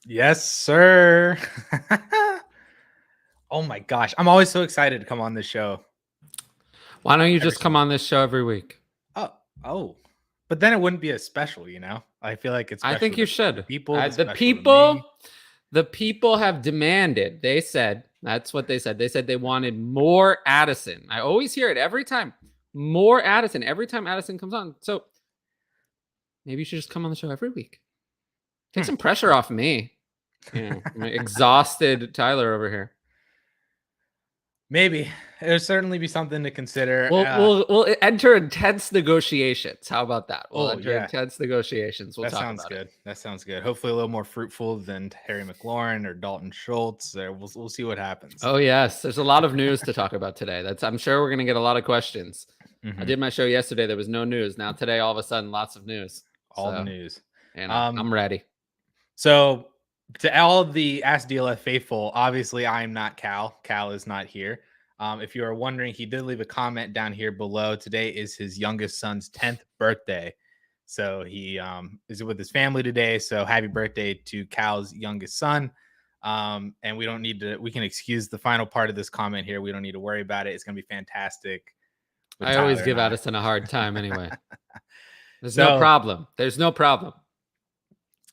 Yes, sir. Oh my gosh. I'm always so excited to come on this show. Why don't you Every just come single- on this show every week? Oh. But then it wouldn't be as special, you know? I feel like it's I special think you to should. the people, it's The special to me. people have demanded. They said, that's what they said. They said they wanted more Addison. I always hear it every time. More Addison every time Addison comes on. So maybe you should just come on the show every week. Take some pressure off me. I'm an exhausted Tyler over here. Maybe. It would certainly be something to consider. We'll enter intense negotiations. How about that? We'll enter yeah. intense negotiations. We'll That talk sounds about good. it. That sounds good. Hopefully a little more fruitful than Harry McLaurin or Dalton Schultz. We'll see what happens. Oh yes, there's a lot of news to talk about today. I'm sure we're gonna get a lot of questions. I did my show yesterday. There was no news. Now today, all of a sudden, lots of news. All the news. And I'm ready. So to all the Ask DLF faithful, obviously I am not Cal. Cal is not here. If you are wondering, he did leave a comment down here below. Today is his youngest son's 10th birthday. So he is with his family today. So happy birthday to Cal's youngest son. And we don't need to, we can excuse the final part of this comment here. We don't need to worry about it. It's going to be fantastic. I always give Addison a hard time anyway. There's no problem. There's no problem.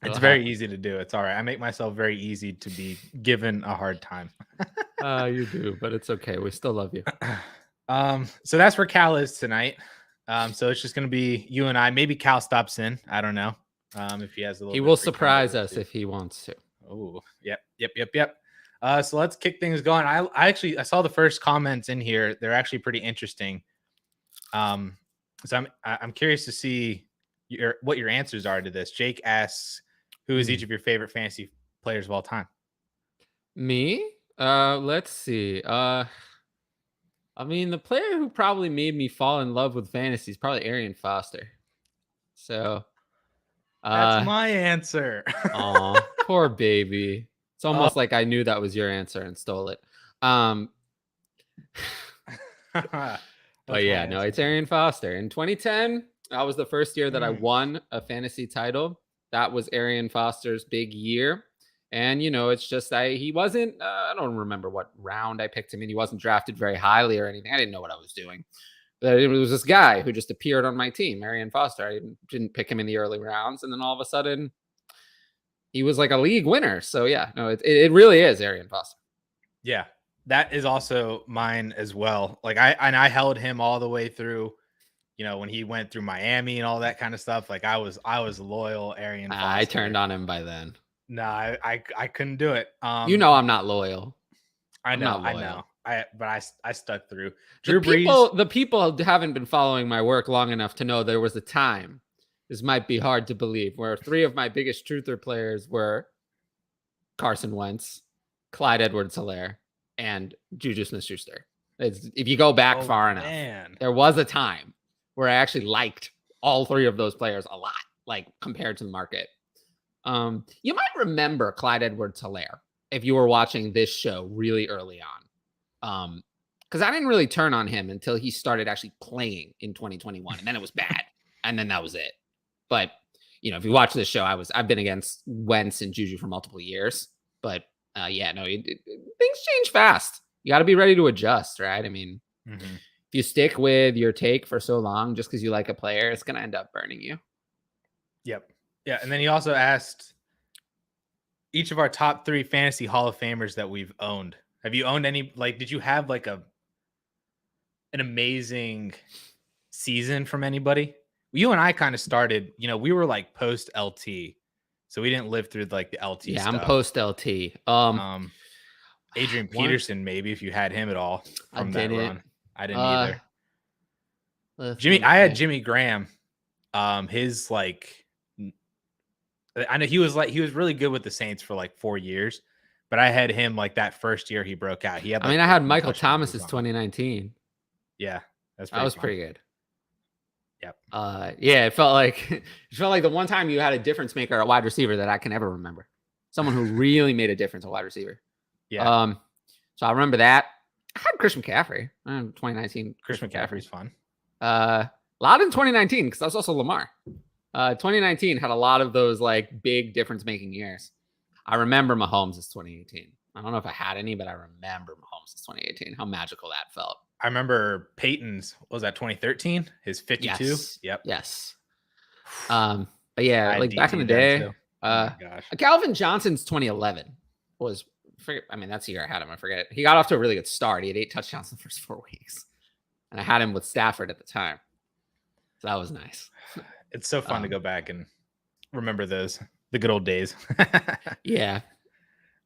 It's very easy to do. It's all right. I make myself very easy to be given a hard time. You do, but it's okay. We still love you. So that's where Cal is tonight. So it's just going to be you and I. Maybe Cal stops in. I don't know. If he has a little. He will surprise us if he wants to. Oh, yep. So let's kick things going. I saw the first comments in here. They're actually pretty interesting. So I'm curious to see what your answers are to this. Jake asks, who is each of your favorite fantasy players of all time? Me? Let's see. I mean, the player who probably made me fall in love with fantasy is probably Arian Foster. So that's my answer. Aw, poor baby. It's almost like I knew that was your answer and stole it. But yeah, no, it's Arian Foster. In 2010, that was the first year that I won a fantasy title. That was Arian Foster's big year. And, it's just he wasn't, I don't remember what round I picked him in. He wasn't drafted very highly or anything. I didn't know what I was doing. But it was this guy who just appeared on my team, Arian Foster. I didn't pick him in the early rounds. And then all of a sudden, he was like a league winner. So yeah, no, it really is Arian Foster. Yeah, that is also mine as well. Like I held him all the way through, when he went through Miami and all that kind of stuff. Like I was loyal Arian Foster. I turned on him by then. No, I couldn't do it. I'm not loyal. I know. I stuck through. The people haven't been following my work long enough to know there was a time. This might be hard to believe, where three of my biggest truther players were Carson Wentz, Clyde Edwards-Helaire, and Juju Smith-Schuster. If you go back far enough, there was a time where I actually liked all three of those players a lot, like compared to the market. You might remember Clyde Edwards-Helaire if you were watching this show really early on. Because I didn't really turn on him until he started actually playing in 2021, and then it was bad, and then that was it. But if you watch this show, I've been against Wentz and Juju for multiple years. But things change fast. You got to be ready to adjust, right? I mean, if you stick with your take for so long just because you like a player, it's going to end up burning you. Yep. Yeah, and then he also asked each of our top 3 fantasy Hall of Famers that we've owned. Have you owned any? Like, did you have like an amazing season from anybody? You and I kind of started, we were like post LT, so we didn't live through like the LT. Yeah, stuff. I'm post LT. Adrian Peterson, maybe if you had him at all from that run. I didn't either. I had Jimmy Graham. His like, I know he was really good with the Saints for like 4 years, but I had him like that first year he broke out. He had. I had Michael Thomas's 2019. Yeah, that was pretty good. Yep. Yeah, it felt like the one time you had a difference maker at wide receiver that I can ever remember. Someone who really made a difference at wide receiver. Yeah. So I remember that. I had Christian McCaffrey. 2019. Christian McCaffrey's fun. A lot in 2019 because that's also Lamar. 2019 had a lot of those like big difference making years. I remember Mahomes is 2018. I don't know if I had any, but I remember Mahomes is 2018. How magical that felt. I remember Peyton's, what was that 2013? His 52? Yes. Yep. Yes. But yeah, I like back in the DT then day, too. Oh my gosh. Calvin Johnson's 2011 was, I mean, that's the year I had him. I forget it. He got off to a really good start. He had 8 touchdowns in the first 4 weeks. And I had him with Stafford at the time. So that was nice. It's so fun to go back and remember the good old days. Yeah.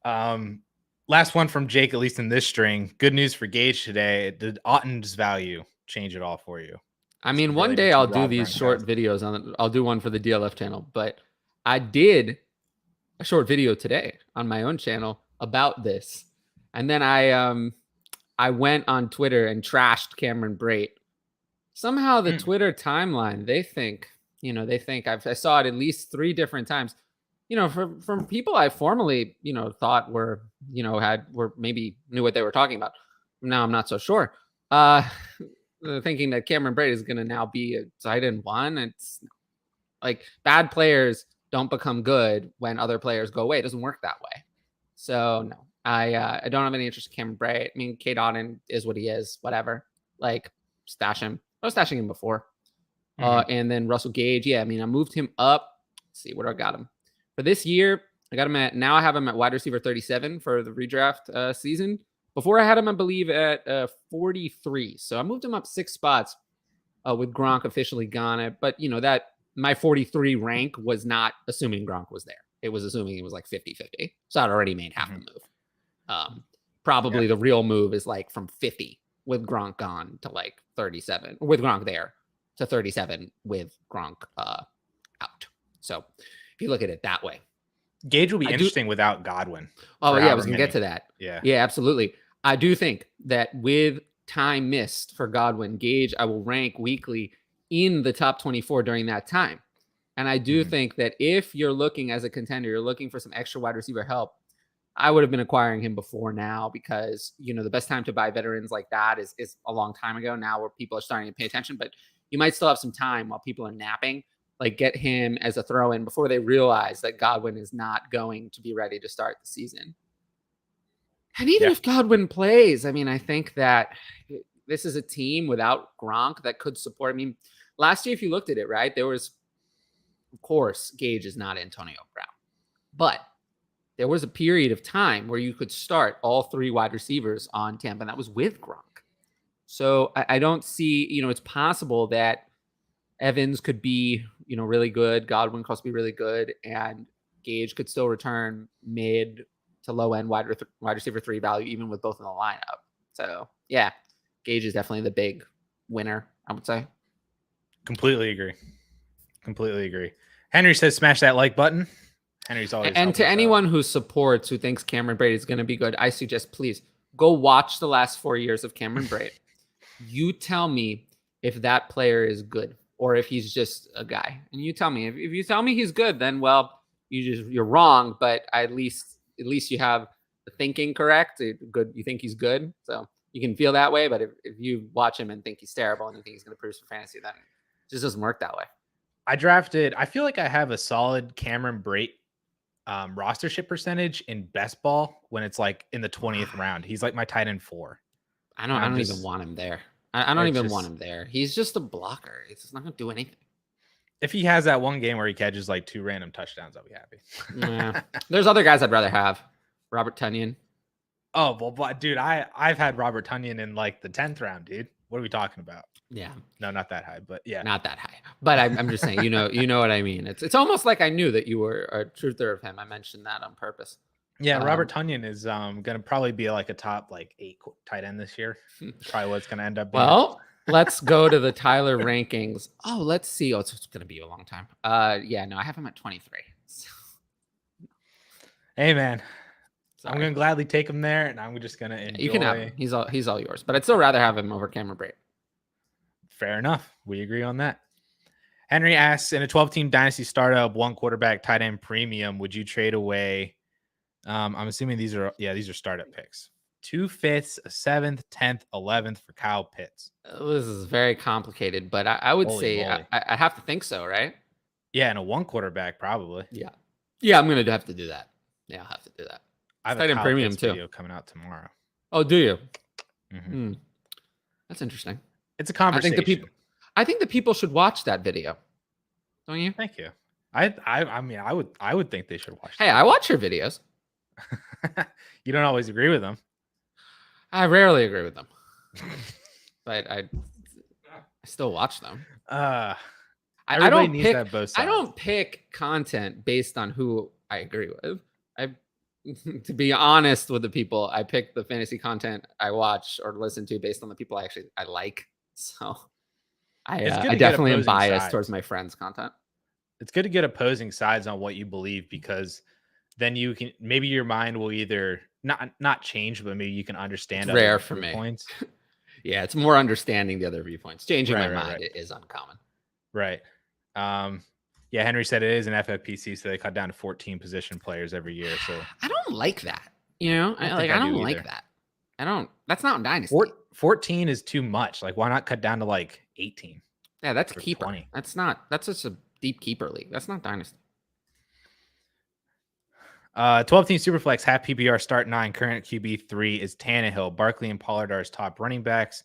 Last one from Jake, at least in this string. Good news for Gage today. Did Otten's value change it all for you? I mean, one day I'll do these short videos I'll do one for the DLF channel, but I did a short video today on my own channel about this. And then I went on Twitter and trashed Cameron Brate. Somehow the Twitter timeline, they think I saw it at least 3 different times. From people I formerly, thought were maybe knew what they were talking about. Now I'm not so sure. Thinking that Cameron Brate is going to now be a tight end 1. It's like bad players don't become good when other players go away. It doesn't work that way. So no, I don't have any interest in Cameron Brate. I mean, Cade Otton is what he is, whatever. Like, stash him. I was stashing him before. And then Russell Gage. Yeah, I mean, I moved him up. Let's see, where do I got him? For this year, I have him at wide receiver 37 for the redraft season. Before I had him, I believe, at 43. So I moved him up 6 spots with Gronk officially gone. But, that my 43 rank was not assuming Gronk was there. It was assuming he was like 50-50. So I'd already made half the move. Probably the real move is like from 50 with Gronk gone to like 37, with Gronk there to 37 with Gronk out. So if you look at it that way. Gage will be interesting without Godwin. Oh, yeah, I was going to get to that. Yeah, absolutely. I do think that with time missed for Godwin, Gage, I will rank weekly in the top 24 during that time. And I do think that if you're looking as a contender, you're looking for some extra wide receiver help, I would have been acquiring him before now because, the best time to buy veterans like that is a long time ago now where people are starting to pay attention. But you might still have some time while people are napping. Like, get him as a throw-in before they realize that Godwin is not going to be ready to start the season. And even if Godwin plays, I mean, I think that this is a team without Gronk that could support. I mean, last year, if you looked at it, right, there was, of course, Gage is not Antonio Brown. But there was a period of time where you could start all 3 wide receivers on Tampa, and that was with Gronk. So I don't see, it's possible that Evans could be, really good. Godwin could be really good. And Gage could still return mid to low end wide receiver 3 value, even with both in the lineup. So, yeah, Gage is definitely the big winner, I would say. Completely agree. Henry says, smash that like button. Henry's always. And to anyone who thinks Cameron Brate is going to be good, I suggest please go watch the last 4 years of Cameron Brate. You tell me if that player is good or if he's just a guy. And you tell me. If you tell me he's good, then, well, you're wrong. But at least you have the thinking correct. Good. You think he's good. So you can feel that way. But if you watch him and think he's terrible and you think he's going to produce for fantasy, then it just doesn't work that way. I feel like I have a solid Cameron Brate rostership percentage in best ball when it's like in the 20th round. He's like my tight end 4. I don't even want him there. I don't even want him there. He's just a blocker. It's just not going to do anything. If he has that one game where he catches like 2 random touchdowns, I'll be happy. Yeah. There's other guys I'd rather have. Robert Tonyan. Oh, well, dude, I've had Robert Tonyan in like the 10th round, dude. What are we talking about? Yeah. No, not that high, but yeah. Not that high. But I'm just saying, you know what I mean. It's almost like I knew that you were a truther of him. I mentioned that on purpose. Yeah, Robert Tonyan is going to probably be like a top like 8 tight end this year. Probably what it's going to end up being. Well, let's go to the Tyler rankings. Oh, let's see. Oh, it's going to be a long time. Yeah, no, I have him at 23. Hey, man. Sorry. I'm going to gladly take him there, and I'm just going to enjoy. You can have him. He's all yours. But I'd still rather have him over Cameron Brate. Fair enough. We agree on that. Henry asks, in a 12-team Dynasty startup, 1 quarterback tight end premium, would you trade away? I'm assuming these are startup picks. 2 5th, a 7th, 10th, 11th for Kyle Pitts. This is very complicated, but I would say I have to think so, right? Yeah, and a 1 quarterback probably. Yeah, I'm going to have to do that. Yeah, I'll have to do that. I have Tight a end Kyle premium Pitts too. video coming out tomorrow. Oh, do you? Mhm. That's interesting. It's a conversation. I think the people should watch that video. Don't you? Thank you. I mean, I would think they should watch. Hey, I watch your videos. You don't always agree with them. I rarely agree with them, but I still watch them. Everybody needs to have both sides. I don't pick content based on who I agree with. To be honest with the people, I pick the fantasy content I watch or listen to based on the people I like. So I definitely am biased towards my friends' content. It's good to get opposing sides on what you believe, because then you can, maybe your mind will either not change, but maybe you can understand. It's rare for me. Points. Yeah, it's more understanding the other viewpoints. Changing my mind is uncommon. Right. Yeah, Henry said it is an FFPC, so they cut down to 14 position players every year. So I don't like that. You know, I don't like that. That's not Dynasty. 14 is too much. Like, why not cut down to like 18? Yeah, that's a keeper. 20. That's just a deep keeper league. That's not Dynasty. 12-team Superflex, half PPR, start 9. Current QB 3 is Tannehill. Barkley and Pollard are his top running backs.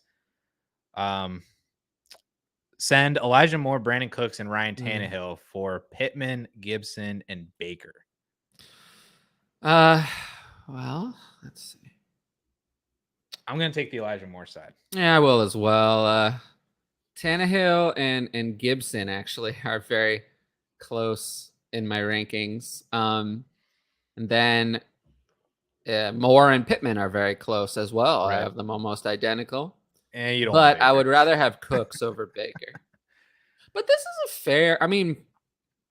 Send Elijah Moore, Brandon Cooks, and Ryan Tannehill for Pittman, Gibson, and Baker. Well, let's see. I'm going to take the Elijah Moore side. Yeah, I will as well. Tannehill and Gibson actually are very close in my rankings. And then Moore and Pittman are very close as well. Right. I have them almost identical. And you don't. But I would rather have Cooks over Baker. But this is a fair. I mean,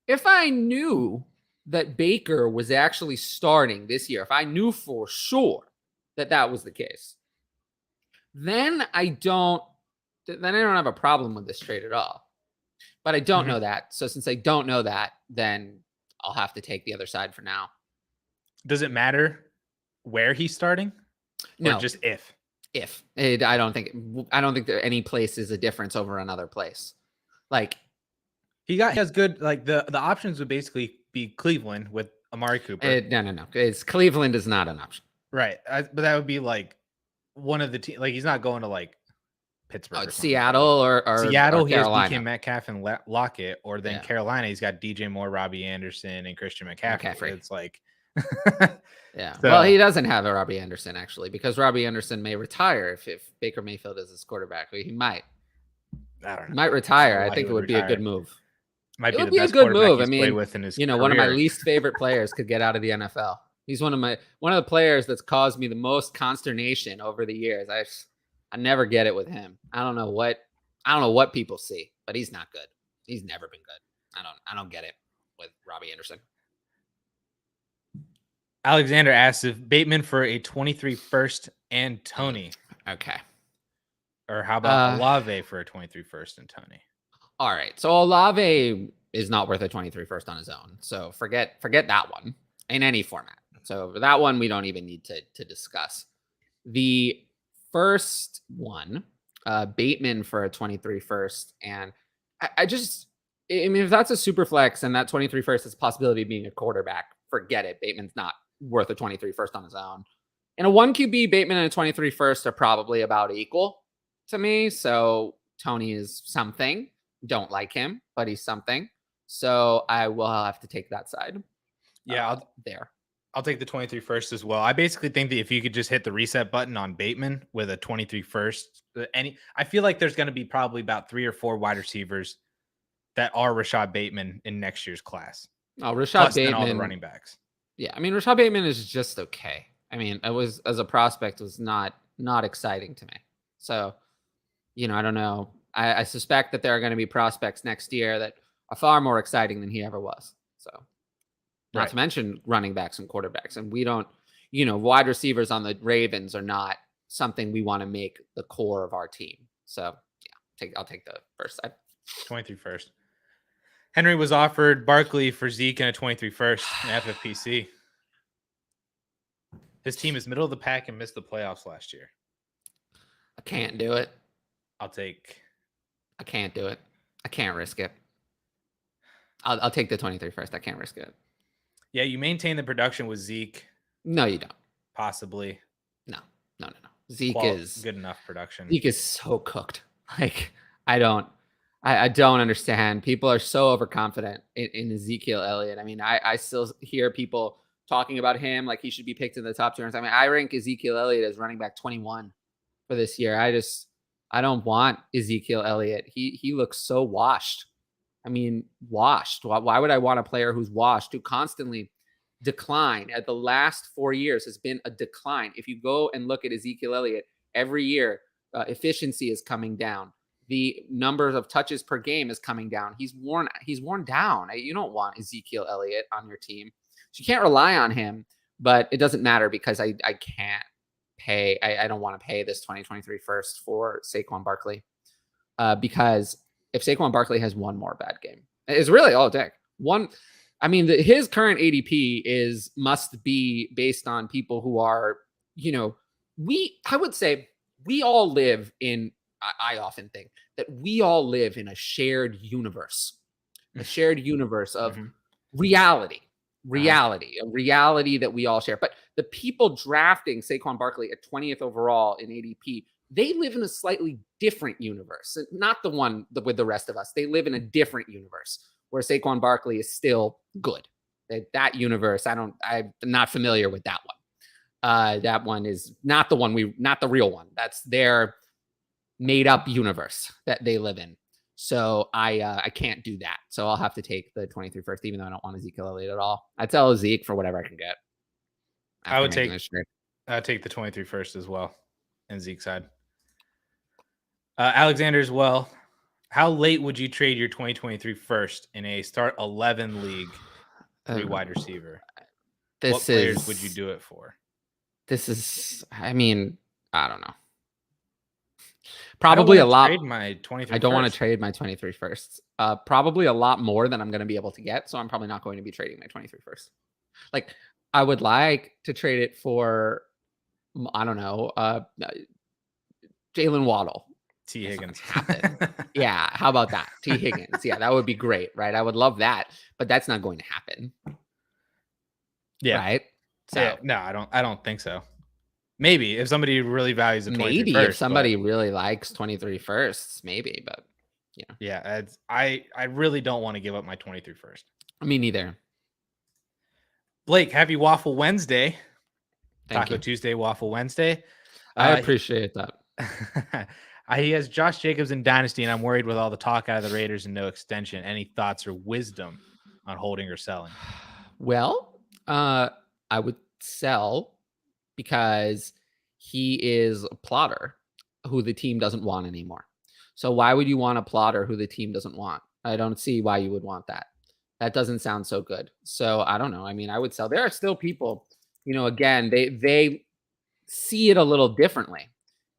if I knew that Baker was actually starting this year, if I knew for sure that was the case, then I don't have a problem with this trade at all. But I don't know that. So since I don't know that, then I'll have to take the other side for now. Does it matter where he's starting? No, or just if. I don't think there any place is a difference over another place. Like he has good, like the options would basically be Cleveland with Amari Cooper. No. Cleveland is not an option. Right. But that would be like one of the teams. Like, he's not going to like Pittsburgh. Seattle or Seattle. Or he has DK Metcalf and Lockett, or then Carolina. He's got DJ Moore, Robbie Anderson, and Christian McCaffrey. It's like. Yeah. So, well, he doesn't have a Robbie Anderson actually, because Robbie Anderson may retire if Baker Mayfield is his quarterback. He might. I don't know. He might retire. I think it would be a good move. Might be a good move. I mean, one of my least favorite players could get out of the NFL. He's one of the players that's caused me the most consternation over the years. I never get it with him. I don't know what people see, but he's not good. He's never been good. I don't get it with Robbie Anderson. Alexander asks if Bateman for a 23 first and Tony. Okay. Or how about Olave for a 23 first and Tony? All right. So Olave is not worth a 23 first on his own. So forget that one in any format. So that one we don't even need to discuss. The first one, Bateman for a 23 first. And I mean, if that's a super flex and that 23 first is a possibility of being a quarterback, forget it. Bateman's not worth a 23 first on his own. In a 1 QB, Bateman and a 23 first are probably about equal to me. So Tony is something. Don't like him, but he's something. So I will have to take that side. Yeah, I'll take the 23 first as well. I basically think that if you could just hit the reset button on Bateman with a 23 first, I feel like there's going to be probably about 3 or 4 wide receivers that are Rashad Bateman in next year's class. Oh, Rashad Bateman, all the running backs. Yeah, I mean, Rashad Bateman is just okay. I mean, as a prospect was not exciting to me. So, I don't know. I suspect that there are going to be prospects next year that are far more exciting than he ever was. So, not to mention running backs and quarterbacks. And we don't, wide receivers on the Ravens are not something we want to make the core of our team. So, yeah, I'll take the first side. 23 first. Henry was offered Barkley for Zeke and a 23 first in FFPC. His team is middle of the pack and missed the playoffs last year. I can't do it. I can't do it. I can't risk it. I'll take the 23 first. I can't risk it. Yeah, you maintain the production with Zeke, No, you don't. possibly. No. Zeke is good enough production. Zeke is so cooked. Like, I don't understand. People are so overconfident in Ezekiel Elliott. I mean, I still hear people talking about him like he should be picked in the top 2. I mean, I rank Ezekiel Elliott as running back 21 for this year. I don't want Ezekiel Elliott. He looks so washed. I mean, washed. Why would I want a player who's washed, who constantly decline? At the last 4 years has been a decline. If you go and look at Ezekiel Elliott, every year, efficiency is coming down. The numbers of touches per game is coming down. He's worn down. You don't want Ezekiel Elliott on your team. So you can't rely on him, but it doesn't matter because I can't pay. I don't want to pay this 2023 first for Saquon Barkley because if Saquon Barkley has one more bad game, it's really all it takes. One, I mean, his current ADP must be based on people who are, I would say we all live in, I often think that we all live in a shared universe of reality, a reality that we all share. But the people drafting Saquon Barkley at 20th overall in ADP, they live in a slightly different universe, not the one with the rest of us. They live in a different universe where Saquon Barkley is still good. That universe, I'm not familiar with that one. That one is not the one not the real one. That's their made up universe that they live in. So I can't do that. So I'll have to take the 23 first, even though I don't want Ezekiel Elliott at all. I tell Zeke for whatever I can get. I would take the 23 first as well, and Zeke's side. Alexander as well. How late would you trade your 2023 first in a start 11 league, 3 wide receiver? What players would you do it for? I mean, I don't know. Probably a lot. I don't want to trade my 23 first. Probably a lot more than I'm going to be able to get. So I'm probably not going to be trading my 23 first. Like, I would like to trade it for, I don't know, Jalen Waddle. T. Higgins. Yeah. How about that? T. Higgins. Yeah, that would be great, right? I would love that, but that's not going to happen. Yeah. Right. So yeah, no, I don't think so. Maybe if somebody really values the 23 first, if somebody really likes 23 firsts, maybe, but yeah, I really don't want to give up my 23 first. Me neither. Blake, happy Waffle Wednesday. Thank Taco you. Tuesday, Waffle Wednesday. I appreciate that. He has Josh Jacobs in Dynasty, and I'm worried with all the talk out of the Raiders and no extension. Any thoughts or wisdom on holding or selling? Well, I would sell because he is a plotter who the team doesn't want anymore. So why would you want a plotter who the team doesn't want? I don't see why you would want that. That doesn't sound so good. So I don't know. I mean, I would sell. There are still people, again, they see it a little differently.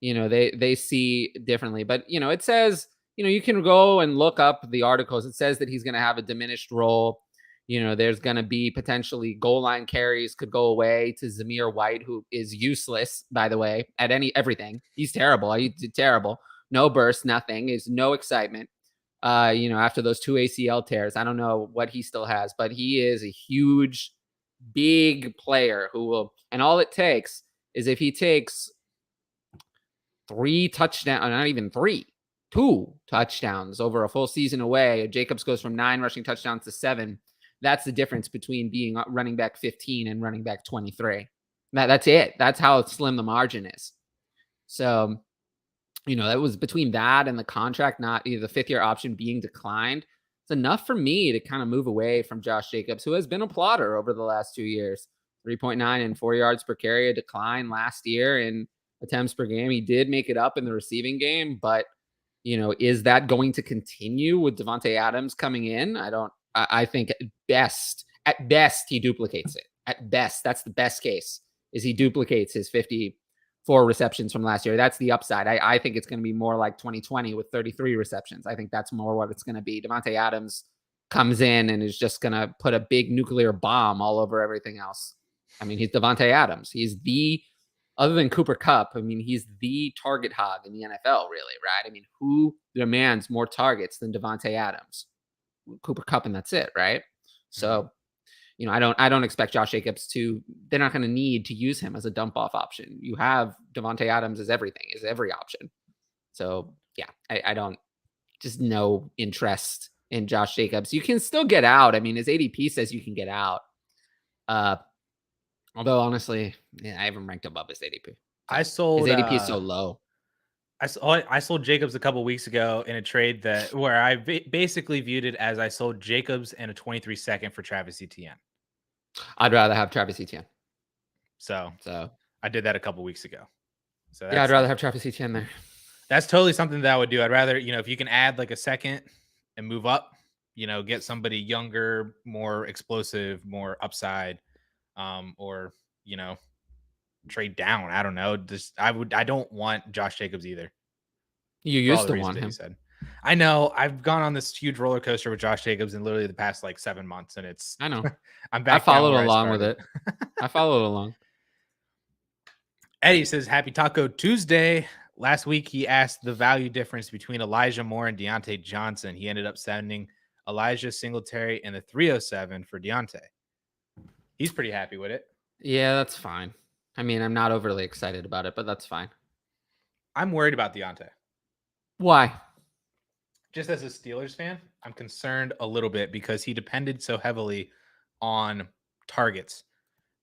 They see differently, but it says, you can go and look up the articles. It says that he's going to have a diminished role. There's going to be potentially goal line carries could go away to Zamir White, who is useless, by the way, at everything. He's terrible. He's terrible. No burst, nothing. Is no excitement. After those 2 ACL tears, I don't know what he still has, but he is a huge, big player who will, and all it takes is if he takes 3 touchdowns, not even 3, 2 touchdowns over a full season away. Jacobs goes from 9 rushing touchdowns to 7. That's the difference between being running back 15 and running back 23. That's it. That's how slim the margin is. So, that was between that and the contract, not either the 5th-year option being declined. It's enough for me to kind of move away from Josh Jacobs, who has been a plotter over the last 2 years. 3.9 and 4 yards per carry, a decline last year in attempts per game. He did make it up in the receiving game, but, is that going to continue with Devontae Adams coming in? I think at best, he duplicates it. At best, that's the best case, is he duplicates his 54 receptions from last year. That's the upside. I think it's going to be more like 2020 with 33 receptions. I think that's more what it's going to be. Devontae Adams comes in and is just going to put a big nuclear bomb all over everything else. I mean, he's Devontae Adams. He's other than Cooper Kupp, I mean, he's the target hog in the NFL, really, right? I mean, who demands more targets than Devontae Adams? Cooper Kupp, and that's it, right? So, I don't expect Josh Jacobs they're not going to need to use him as a dump off option. You have Devontae Adams as every option. So yeah, I don't, just no interest in Josh Jacobs. You can still get out. I mean, his ADP says you can get out. Although honestly, I haven't ranked above his ADP. I sold his ADP is so low. I sold Jacobs a couple weeks ago in a trade where I basically viewed it as I sold Jacobs and a 23 second for Travis Etienne. I'd rather have Travis Etienne. So I did that a couple weeks ago. So yeah, I'd rather have Travis Etienne there. That's totally something that I would do. I'd rather, if you can add like a second and move up, get somebody younger, more explosive, more upside, or trade down. I don't know. I don't want Josh Jacobs either. You used to want him. I know. I've gone on this huge roller coaster with Josh Jacobs in literally the past like 7 months, and it's. I know. I'm back. I followed along with it. I followed along. Eddie says, "Happy Taco Tuesday." Last week, he asked the value difference between Elijah Moore and Deontay Johnson. He ended up sending Elijah Singletary and the 307 for Deontay. He's pretty happy with it. Yeah, that's fine. I mean, I'm not overly excited about it, but that's fine. I'm worried about Deontay. Why? Just as a Steelers fan, I'm concerned a little bit because he depended so heavily on targets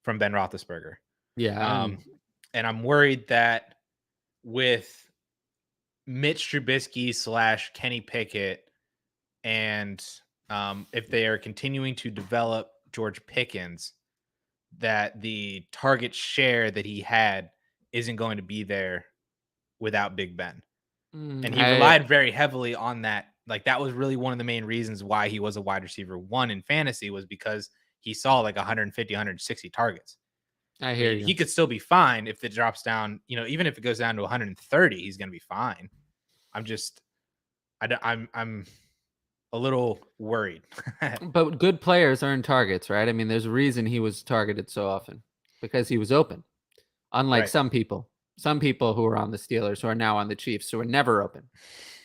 from Ben Roethlisberger. Yeah. And I'm worried that with Mitch Trubisky / Kenny Pickett, and if they are continuing to develop George Pickens, that the target share that he had isn't going to be there without Big Ben. And he relied very heavily on that. Like, that was really one of the main reasons why he was a wide receiver 1 in fantasy, was because he saw like 150, 160 targets. I hear you. He could still be fine if it drops down, even if it goes down to 130, he's going to be fine. I'm a little worried. But good players earn targets, right? I mean, there's a reason he was targeted so often, because he was open. Unlike some people who are on the Steelers, who are now on the Chiefs, who are never open.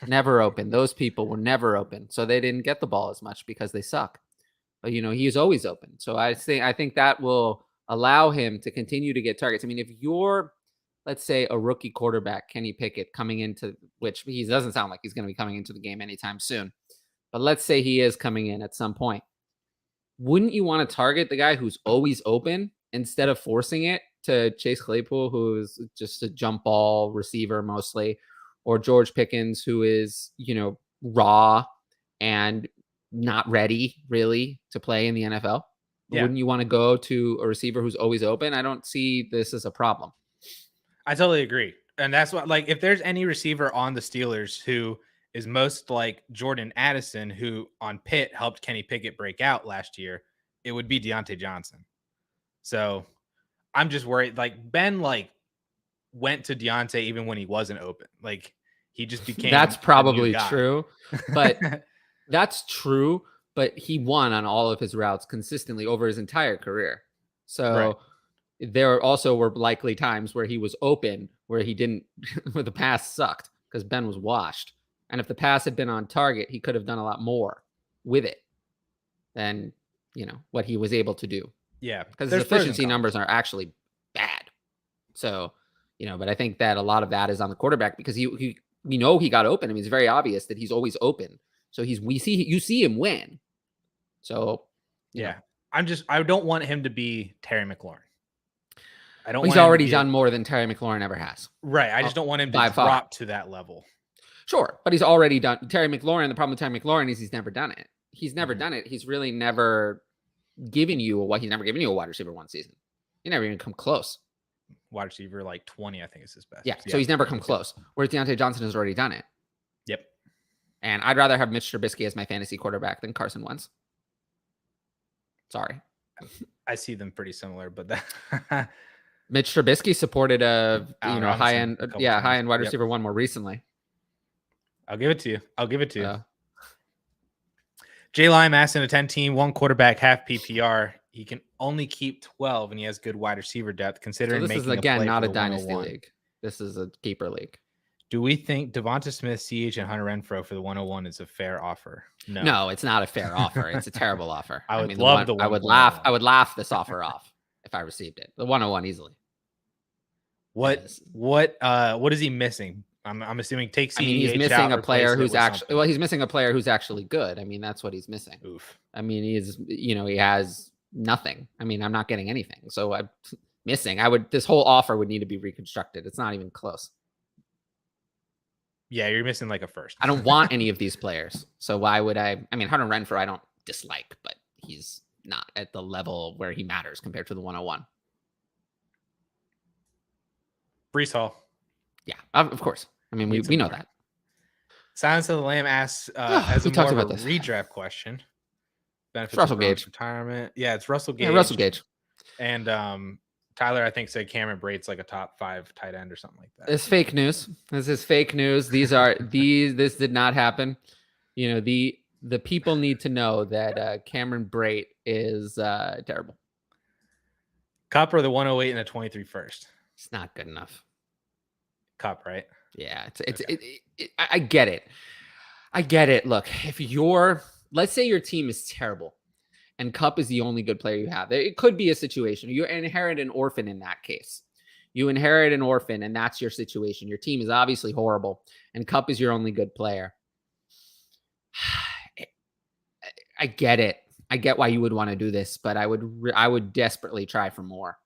Never open. Those people were never open. So they didn't get the ball as much because they suck. But, he is always open. So I think that will allow him to continue to get targets. I mean, if you're, let's say, a rookie quarterback, Kenny Pickett, coming into, which he doesn't sound like he's going to be coming into the game anytime soon, but let's say he is coming in at some point, wouldn't you want to target the guy who's always open instead of forcing it to Chase Claypool, who's just a jump ball receiver mostly, or George Pickens, who is, raw and not ready really to play in the NFL? Yeah. Wouldn't you want to go to a receiver who's always open? I don't see this as a problem. I totally agree. And that's what, like, if there's any receiver on the Steelers who is most like Jordan Addison, who on Pitt helped Kenny Pickett break out last year, it would be Deontay Johnson. So I'm just worried. Like, Ben, went to Deontay even when he wasn't open. Like, he just became. That's probably true, but that's true. But he won on all of his routes consistently over his entire career. So there also were likely times where he was open, where he didn't, where the pass sucked because Ben was washed. And if the pass had been on target, he could have done a lot more with it than, what he was able to do. Yeah. Because his efficiency numbers are actually bad. So, but I think that a lot of that is on the quarterback, because we know he got open. I mean, it's very obvious that he's always open. So you see him win. So, yeah, I don't want him to be Terry McLaurin. He's already done more than Terry McLaurin ever has. Right. I just don't want him to drop to that level. Sure. But he's already done Terry McLaurin. The problem with Terry McLaurin is he's never done it. He's never done it. He's really never given you he's never given you a wide receiver 1 season. He never even come close. Wide receiver 20, I think is his best. Yeah. So he's never come close. Whereas Deontay Johnson has already done it. Yep. And I'd rather have Mitch Trubisky as my fantasy quarterback than Carson Wentz. Sorry. I see them pretty similar, but that Mitch Trubisky supported a high-end wide receiver 1 more recently. I'll give it to you. J Lime asked in a 10-team, 1 quarterback, half PPR. He can only keep 12, and he has good wide receiver depth. Considering this is again not a dynasty league. This is a keeper league. Do we think Devonta Smith, CH, and Hunter Renfrow for the 101 is a fair offer? No, it's not a fair offer. It's a terrible offer. I would mean, love the I would 1.01. laugh. I would laugh this offer off if I received it. The 101 easily. What is he missing? I'm assuming take CEH I mean, he's out, missing a replace player it who's with actually something. he's missing a player who's actually good. I mean, that's what he's missing. Oof. I mean, he has nothing. I mean, I'm not getting anything. So I'm missing. This whole offer would need to be reconstructed. It's not even close. Yeah, you're missing like a first. I don't want any of these players. So why would I? I mean, Hunter Renfrow, I don't dislike, but he's not at the level where he matters compared to the 101. Brees Hall. Yeah, of course. I mean, we know that. Silence of the Lamb asks as a more of a redraft question. Benefits Russell Gage retirement. Yeah, it's Russell Gage. Yeah, Russell Gage. And Tyler, I think, said Cameron Brate's like a top 5 tight end or something like that. It's fake news. This is fake news. This did not happen. You know, the people need to know that Cameron Brate is terrible. Cup or the 108 and a 23 first. It's not good enough. Cup, right? Yeah, I get it. I get it. Look, let's say your team is terrible and Cup is the only good player you have. It could be a situation. You inherit an orphan in that case. You inherit an orphan and that's your situation. Your team is obviously horrible and Cup is your only good player. I get it. I get why you would want to do this, but I would desperately try for more.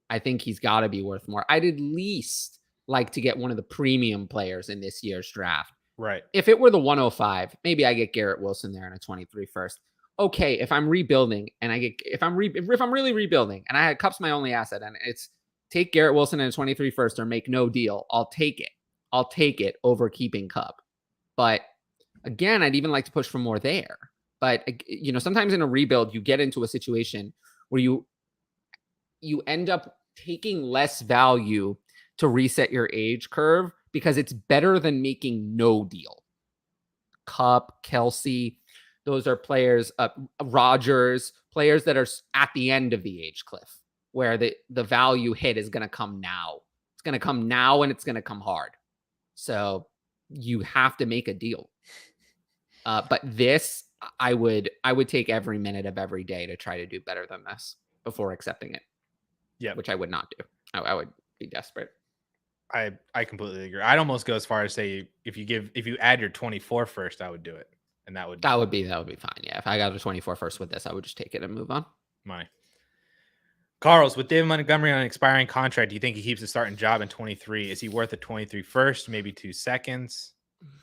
I think he's got to be worth more. I'd at least like to get one of the premium players in this year's draft. Right. If it were the 105, maybe I get Garrett Wilson there in a 23 first. Okay, if I'm rebuilding and if I'm really rebuilding and I had Cup's my only asset and it's take Garrett Wilson in a 23 first or make no deal, I'll take it. I'll take it over keeping Cup. But again, I'd even like to push for more there. But sometimes in a rebuild, you get into a situation where you end up taking less value to reset your age curve because it's better than making no deal. Cup, Kelsey, those are players, Rodgers, players that are at the end of the age cliff where the value hit is going to come now. It's going to come now and it's going to come hard. So you have to make a deal. But this, I would take every minute of every day to try to do better than this before accepting it. Yeah, which I would not do. I would be desperate. I completely agree. I'd almost go as far as say if you add your 24 first, I would do it, and that would be fine. Yeah, if I got a 24 first with this, I would just take it and move on. Carl's with David Montgomery on an expiring contract. Do you think he keeps a starting job in 23? Is he worth a 23 first? Maybe 2 seconds.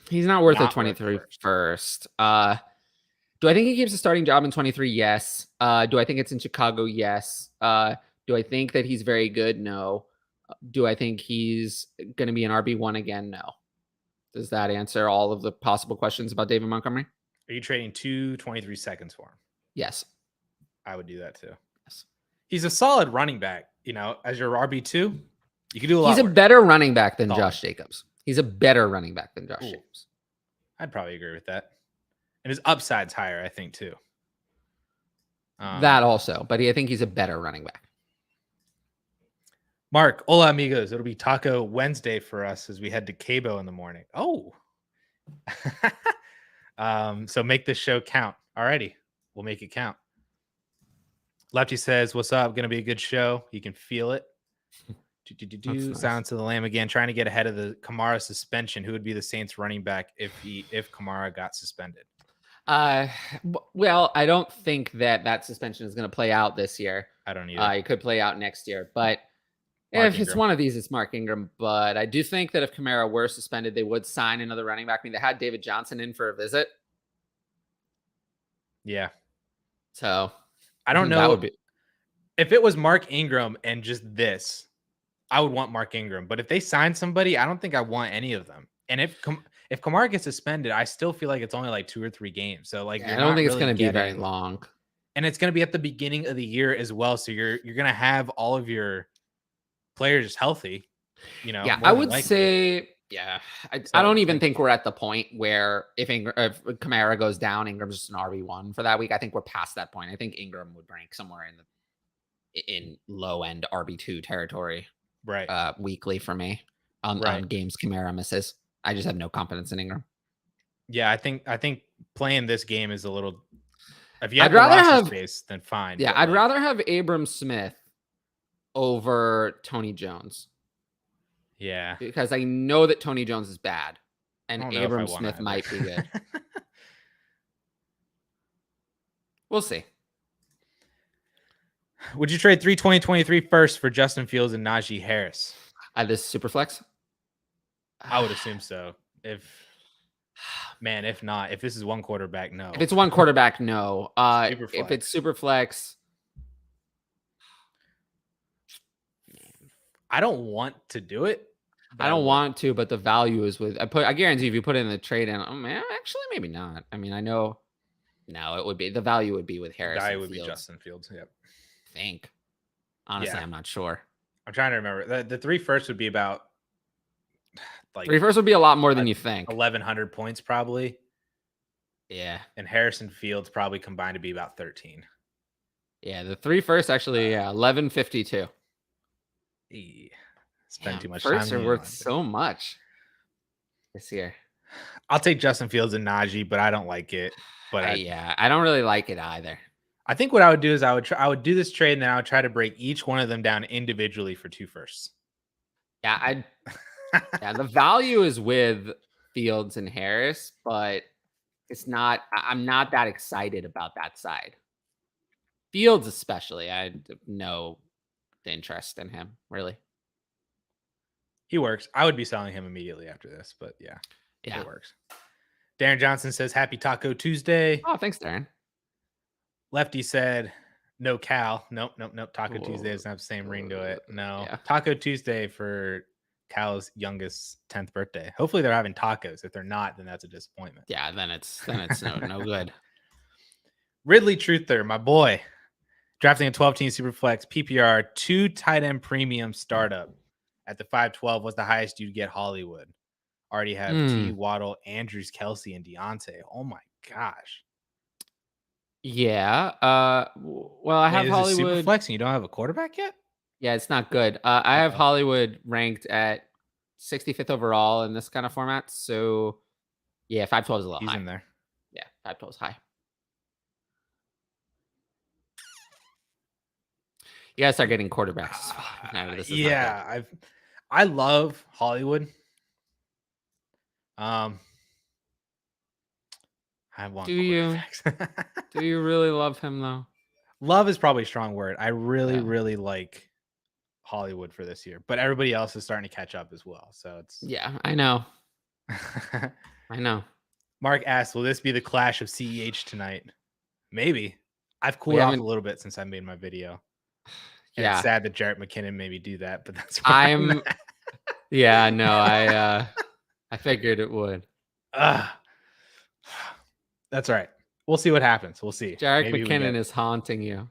He's not worth a 23 first. Do I think he keeps a starting job in 23? Yes. Do I think it's in Chicago? Yes. Do I think that he's very good? No. Do I think he's going to be an RB1 again? No. Does that answer all of the possible questions about David Montgomery? Are you trading 2 23 seconds for him? Yes. I would do that too. Yes. He's a solid running back. As your RB2, you can do a lot. He's a better running back than Josh Jacobs. He's a better running back than Josh Jacobs. I'd probably agree with that. And his upside's higher, I think, too. That also. But I think he's a better running back. Mark, hola amigos. It'll be Taco Wednesday for us as we head to Cabo in the morning. Oh. So make this show count. Alrighty. We'll make it count. Lefty says, what's up? Going to be a good show. You can feel it. Nice. Silence of the Lamb again, trying to get ahead of the Kamara suspension. Who would be the Saints running back if Kamara got suspended? Well, I don't think that suspension is going to play out this year. I don't either. It could play out next year, but if it's one of these, it's Mark Ingram. But I do think that if Kamara were suspended, they would sign another running back. I mean, they had David Johnson in for a visit. Yeah. So I don't know. That would be if it was Mark Ingram and just this, I would want Mark Ingram. But if they sign somebody, I don't think I want any of them. And if Kamara gets suspended, I still feel like it's only like 2 or 3 games. So I don't think it's going to be very long. And it's going to be at the beginning of the year as well. So you're going to have all of your players healthy. Yeah, I would say. Yeah, I don't even think we're at the point where if Kamara goes down, Ingram's just an RB1 for that week. I think we're past that point. I think Ingram would rank somewhere in low end RB2 territory, right? Weekly for me on games Kamara misses. I just have no confidence in Ingram. Yeah, I think playing this game is a little. If you have I'd the rather roster have space, then fine. yeah, but, I'd like, rather have Abram Smith over Tony Jones Yeah, because I know that Tony Jones is bad I and don't know if I Abram want Smith either. might be good. We'll see. Would you trade 2023 first for Justin Fields and Najee Harris? This Superflex. I would assume so. If not, if this is one quarterback, no. If it's one quarterback, no. Super If it's flex. super flex, I don't want to do it. I don't want to, but the value is with. I guarantee if you put it in the trade in, oh man, actually maybe not. I mean, I know. No, it would be the value would be with Harris. Guy would be Justin Fields. Yep. I think. Honestly, Yeah. I'm not sure. I'm trying to remember. The 3 first would be about like 3 first would be a lot more than you think. 1,100 points probably. Yeah. And Harrison Fields probably combined to be about 13. Yeah, the 3 first actually, 1152. Spend too much firsts time. Are worth so much this year. I'll take Justin Fields and Najee, but I don't like it. But I don't really like it either. I think what I would do is I would do this trade and then I would try to break each one of them down individually for 2 firsts. Yeah, yeah, the value is with Fields and Harris, but it's not. I'm not that excited about that side. Fields, especially, I have no interest in him really. He works. I would be selling him immediately after this, but yeah, it works. Darren Johnson says, "Happy Taco Tuesday." Oh, thanks, Darren. Lefty said, "No Cal. Nope. Taco Tuesday doesn't have the same ring to it. No. Yeah. Taco Tuesday for Cal's youngest 10th birthday. Hopefully they're having tacos. If they're not, then that's a disappointment." Yeah, then it's no good. Ridley Truther, my boy, drafting a 12-team Superflex PPR 2 tight end premium startup at the 512 was the highest you'd get Hollywood. Already have T, Waddle, Andrews, Kelsey, and Deontay. Oh my gosh. Yeah. Well, I have Hollywood. Superflex and you don't have a quarterback yet? Yeah, it's not good. I have Hollywood ranked at 65th overall in this kind of format. So, yeah, 512 is a little high. He's in there. Yeah, 512 is high. You guys start getting quarterbacks. Yeah, I love Hollywood. I want. Do you really love him though? Love is probably a strong word. I really like Hollywood for this year, but everybody else is starting to catch up as well. So it's I know. I know. Mark asked, "Will this be the clash of CEH tonight?" Maybe. I've cooled off a little bit since I made my video. And it's sad that Jarrett McKinnon maybe do that, but that's where I'm at. Yeah, no, I figured it would. That's all right. We'll see what happens. We'll see. Jarrett McKinnon is haunting you.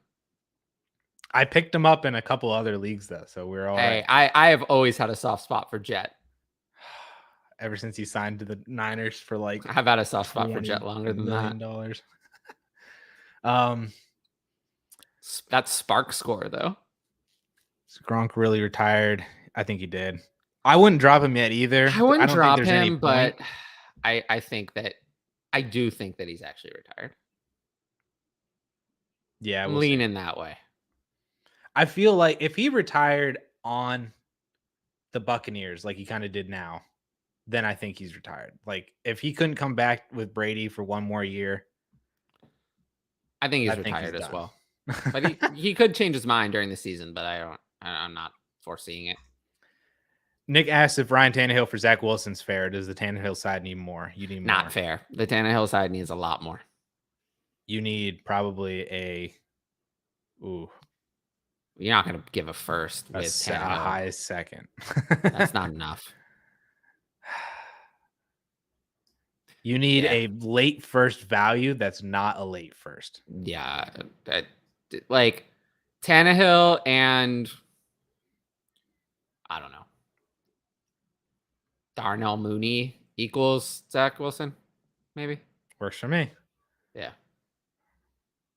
I picked him up in a couple other leagues though, so we're all right. I have always had a soft spot for Jet. Ever since he signed to the Niners for like I've had a soft spot for Jet longer than that. That Spark score though. Gronk really retired. I think he did. I wouldn't drop him yet either. I wouldn't drop him, but I do think that he's actually retired. Yeah, I'm leaning that way. I feel like if he retired on the Buccaneers like he kind of did now, then I think he's retired. Like if he couldn't come back with Brady for one more year, I think he's retired as well. But he could change his mind during the season, but I'm not foreseeing it. Nick asked if Ryan Tannehill for Zach Wilson's fair. Does the Tannehill side need more? You need more. Not fair. The Tannehill side needs a lot more. You need probably you're not going to give a first with Tannehill. A high second. That's not enough. You need a late first value that's not a late first. Yeah. Like Tannehill and I don't know. Darnell Mooney equals Zach Wilson, maybe. Works for me. Yeah.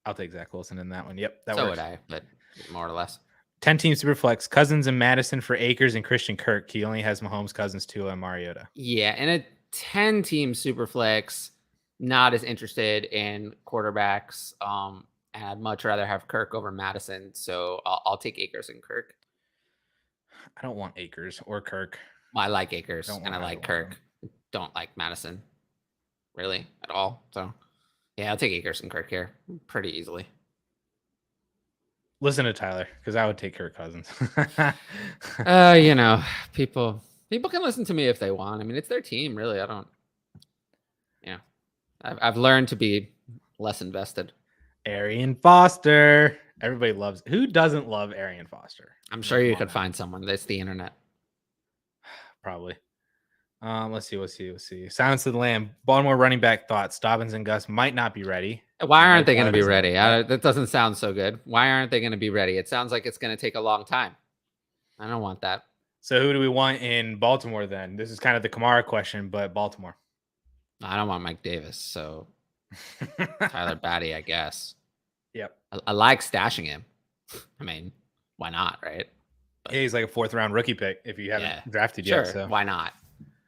I'll take Zach Wilson in that one. Yep. That so works. Would I, but more or less. 10-team Superflex. Cousins and Madison for Akers and Christian Kirk. He only has Mahomes, Cousins, Tua, and Mariota. Yeah. And a 10-team Superflex. not as interested in quarterbacks. And I'd much rather have Kirk over Madison. So I'll take Akers and Kirk. I don't want Akers or Kirk. Well, I like Akers Don't and I want like either one of Kirk. Don't like Madison really at all. So yeah, I'll take Akers and Kirk here pretty easily. Listen to Tyler, because I would take Kirk Cousins. You know, people can listen to me if they want. I mean, it's their team, really. I don't. Yeah, I've learned to be less invested. Arian Foster. Everybody loves. Who doesn't love Arian Foster? I'm sure you could find someone. That's the internet. Probably. Let's see. Silence of the Lamb. Baltimore running back thoughts. Dobbins and Gus might not be ready. Why aren't they going to be ready? That doesn't sound so good. Why aren't they going to be ready? It sounds like it's going to take a long time. I don't want that. So who do we want in Baltimore then? This is kind of the Kamara question, but Baltimore. I don't want Mike Davis, so Tyler Batty, I guess. Yep. I like stashing him. I mean, why not, right? Yeah, he's like a 4th round rookie pick if you haven't drafted yet. So why not?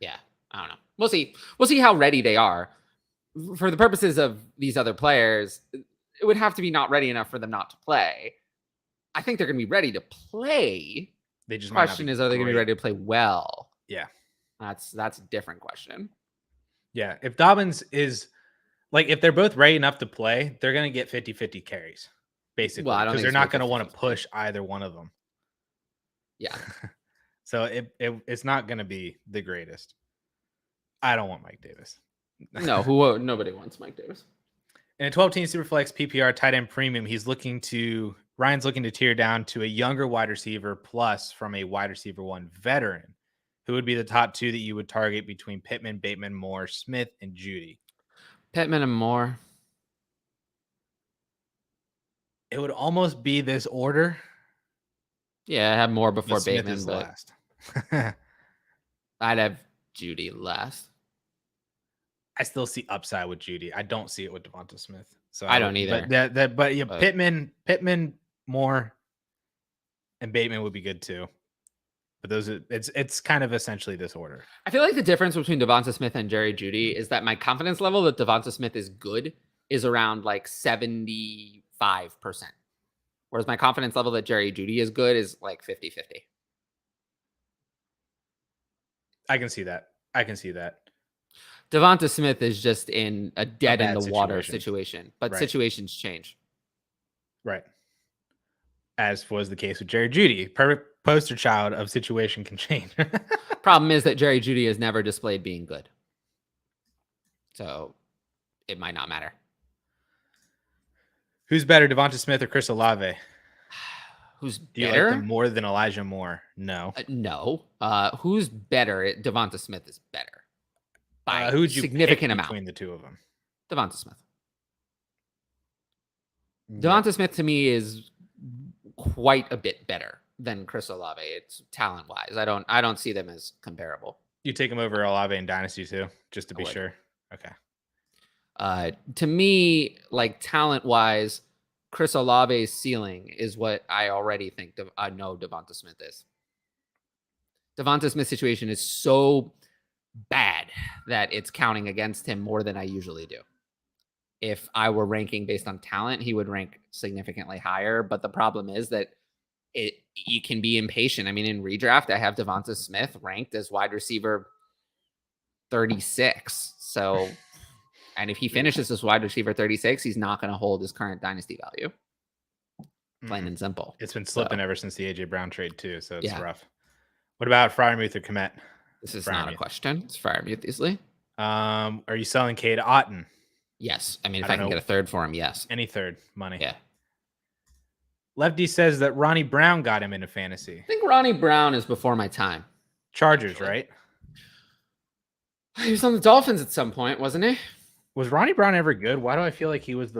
Yeah, I don't know. We'll see. We'll see how ready they are. For the purposes of these other players, it would have to be not ready enough for them not to play. I think they're going to be ready to play. They just question is, are they going to be ready to play well? Yeah, that's a different question. Yeah, if Dobbins is like, if they're both ready enough to play, they're going to get 50-50 carries, basically, because they're not going to want to push either one of them. Yeah. So it's not going to be the greatest. I don't want Mike Davis. No, nobody wants Mike Davis. In a 12-team Superflex PPR tight end premium, Ryan's looking to tear down to a younger wide receiver plus from a wide receiver 1 veteran. Who would be the top 2 that you would target between Pittman, Bateman, Moore, Smith, and Judy? Pittman and Moore. It would almost be this order. Yeah, I have Moore before Bateman, Smith is last. I'd have Judy last. I still see upside with Judy. I don't see it with Devonta Smith. So I don't either. But Pittman, Moore, and Bateman would be good too. But it's kind of essentially this order. I feel like the difference between Devonta Smith and Jerry Judy is that my confidence level that Devonta Smith is good is around like 75%. Whereas my confidence level that Jerry Judy is good is like 50-50. I can see that. Devonta Smith is just in a dead in the water situation, but situations change. Right. As was the case with Jerry Judy. Perfect poster child of situation can change. Problem is that Jerry Judy has never displayed being good. So it might not matter. Who's better, Devonta Smith or Chris Olave? Who's Do you better? like them more than Elijah Moore? No. No. Who's better? Devonta Smith is better. By who'd you significant pick amount between the two of them? Devonta Smith. Yeah. Devonta Smith to me is quite a bit better than Chris Olave. It's talent wise. I don't see them as comparable. You take him over Olave in Dynasty too, just to be sure. Okay. To me, like talent wise, Chris Olave's ceiling is what I already think I know Devonta Smith is. Devonta Smith's situation is so bad that it's counting against him more than I usually do. If I were ranking based on talent, he would rank significantly higher. But the problem is that you can be impatient. I mean, in redraft, I have Devonta Smith ranked as wide receiver 36. So, and if he finishes as wide receiver 36, he's not going to hold his current dynasty value. Plain and simple. It's been slipping ever since the AJ Brown trade too, so it's rough. What about Freiermuth or Komet? This is not a question. It's Freiermuth easily. Are you selling Cade Otton? Yes. I mean, if I can get a third for him, yes. Any third, money. Yeah. Lefty says that Ronnie Brown got him into fantasy. I think Ronnie Brown is before my time. Chargers, right? He was on the Dolphins at some point, wasn't he? Was Ronnie Brown ever good? Why do I feel like he's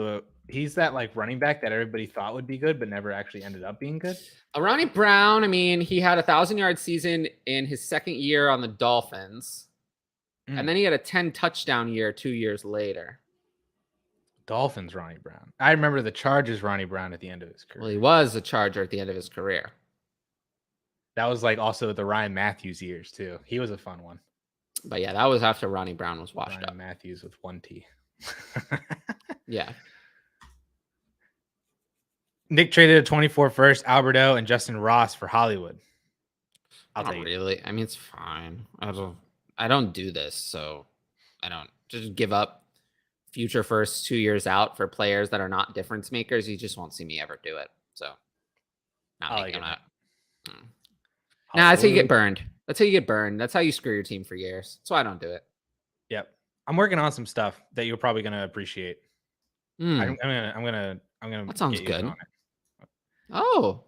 that like running back that everybody thought would be good, but never actually ended up being good? Ronnie Brown, I mean, he had a 1,000-yard season in his second year on the Dolphins. And then he had a 10 touchdown year 2 years later. Dolphins Ronnie Brown. I remember the Chargers Ronnie Brown at the end of his career. Well, he was a Charger at the end of his career. That was like also the Ryan Matthews years too. He was a fun one. But yeah, that was after Ronnie Brown was washed up. Matthews with 1 T. Yeah. Nick traded a 24 first, Alberto, and Justin Ross for Hollywood. I'll Not take it. really. I mean, it's fine. I don't do this, so I don't just give up future first 2 years out for players that are not difference makers. You just won't see me ever do it. So not I me. like I'm it. not. Nah, that's how you get Hollywood. burned. That's how you get burned. That's how you screw your team for years. That's why I don't do it. Yep. I'm working on some stuff that you're probably gonna appreciate. Hmm. I'm gonna That sounds get you in good. on it. Oh,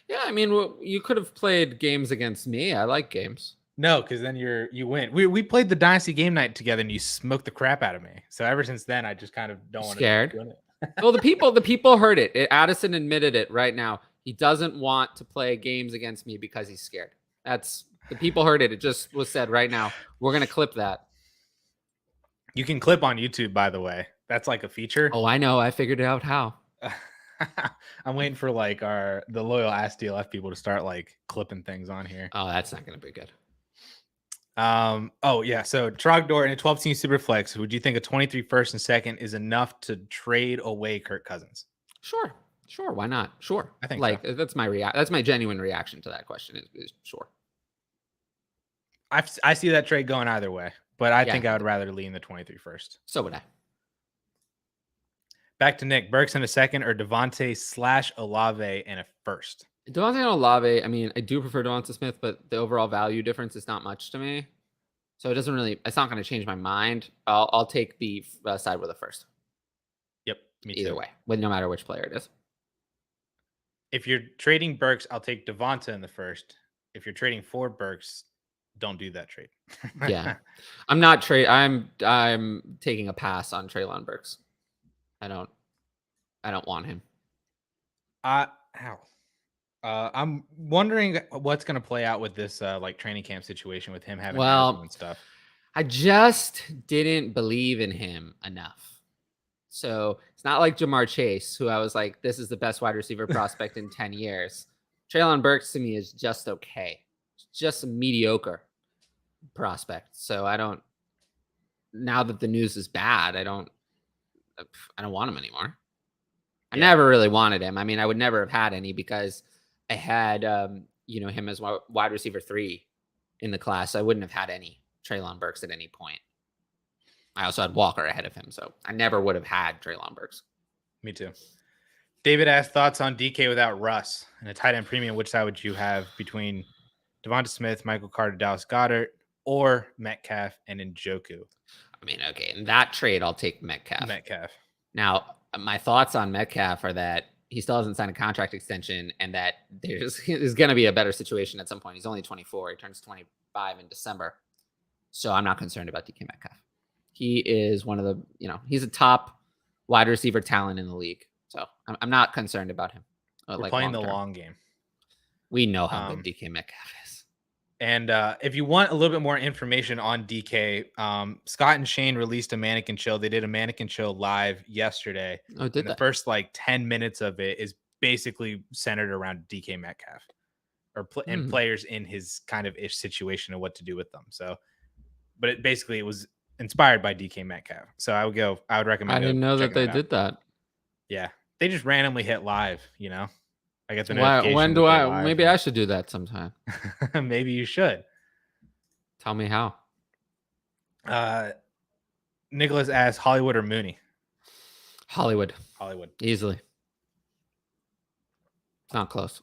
yeah. I mean, you could have played games against me. I like games. No, because then you win. We played the Dynasty game night together, and you smoked the crap out of me. So ever since then, I just kind of don't want to Scared. doing it. Well, the people heard it. Addison admitted it right now. He doesn't want to play games against me because he's scared. That's the people heard it. It just was said right now. We're gonna clip that. You can clip on YouTube, by the way. That's like a feature. Oh, I know. I figured out how. I'm waiting for like the loyal Ask DLF people to start like clipping things on here. Oh, that's not gonna be good. Oh yeah. So Trogdor in a 12-team Superflex, would you think a 23 first and second is enough to trade away Kirk Cousins? Sure. Why not? Sure. I think like so. that's my genuine reaction to that question is sure. I see that trade going either way, but I Yeah. think I would rather lean the 23 first. So would I. Back to Nick. Burks in a second or Devontae / Olave in a first? Devontae and Olave, I mean, I do prefer Devonta Smith, but the overall value difference is not much to me. So it's not going to change my mind. I'll take the side with the first. Yep. Me too. Either way, with no matter which player it is. If you're trading Burks, I'll take Devonta in the first. If you're trading for Burks, don't do that trade. Yeah. I'm not I'm taking a pass on Treylon Burks. I don't want him. I'm wondering what's going to play out with this like training camp situation with him having asthma and stuff. I just didn't believe in him enough. So it's not like Jamar Chase, who I was like, this is the best wide receiver prospect in 10 years. Treylon Burks to me is just okay. Just a mediocre prospect. So now that the news is bad, I don't want him anymore. I never really wanted him. I mean, I would never have had any because I had, him as wide receiver 3 in the class. I wouldn't have had any Treylon Burks at any point. I also had Walker ahead of him, so I never would have had Treylon Burks. Me too. David asked thoughts on DK without Russ and a tight end premium. Which side would you have between Devonta Smith, Michael Carter, Dallas Goedert, or Metcalf and Njoku? I mean, okay, in that trade, I'll take Metcalf. Now, my thoughts on Metcalf are that he still hasn't signed a contract extension and that there's going to be a better situation at some point. He's only 24. He turns 25 in December. So I'm not concerned about DK Metcalf. He is one of the, he's a top wide receiver talent in the league. So I'm not concerned about him. We're playing the long game. We know how good DK Metcalf is. And if you want a little bit more information on DK, Scott and Shane released a mannequin chill. They did a mannequin chill live yesterday. Oh, the first like 10 minutes of it is basically centered around DK Metcalf and players in his kind of ish situation and what to do with them. So, but it was inspired by DK Metcalf. So I would recommend. I didn't know that they did that. Yeah. They just randomly hit live, I get the notification. When do I? Maybe I should do that sometime. Maybe you should. Tell me how. Nicholas asked Hollywood or Mooney. Hollywood. Easily. Not close.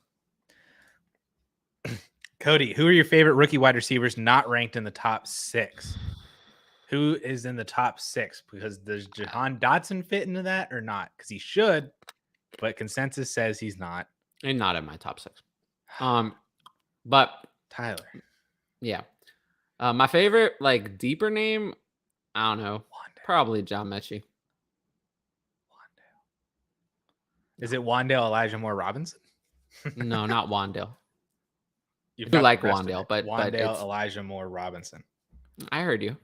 Cody, who are your favorite rookie wide receivers not ranked in the top 6? Who is in the top 6? Because does Jahan Dotson fit into that or not? Because he should, but consensus says he's not. And not in my top 6. But Tyler. Yeah. My favorite, like, deeper name, I don't know. Probably John Mechie. Is it Wandale Elijah Moore Robinson? No, not Wandale. You do like Wandale, but Wandale Elijah Moore Robinson. I heard you.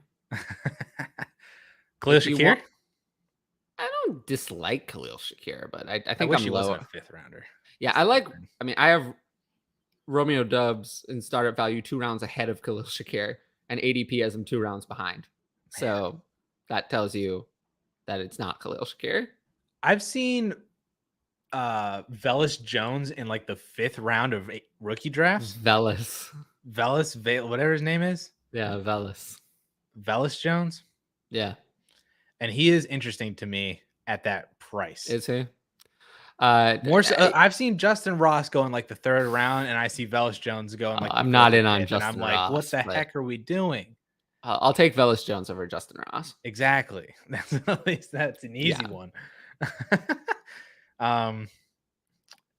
Khalil Shakir? I don't dislike Khalil Shakir, but I think I wish I'm he low. wasn't a 5th rounder. Yeah, I have Romeo Dubs in startup value 2 rounds ahead of Khalil Shakir, and ADP has him 2 rounds behind. So that tells you that it's not Khalil Shakir. I've seen Velus Jones in like the 5th round of rookie drafts. Velus. Whatever his name is. Yeah, Velus. Velus Jones. Yeah. And he is interesting to me at that price. Is he? More so, I've seen Justin Ross go in like the 3rd round, and I see Velus Jones going like I'm not in on and Justin I'm like, Ross, what the heck are we doing? I'll take Velus Jones over Justin Ross. Exactly. At least that's an easy one. Am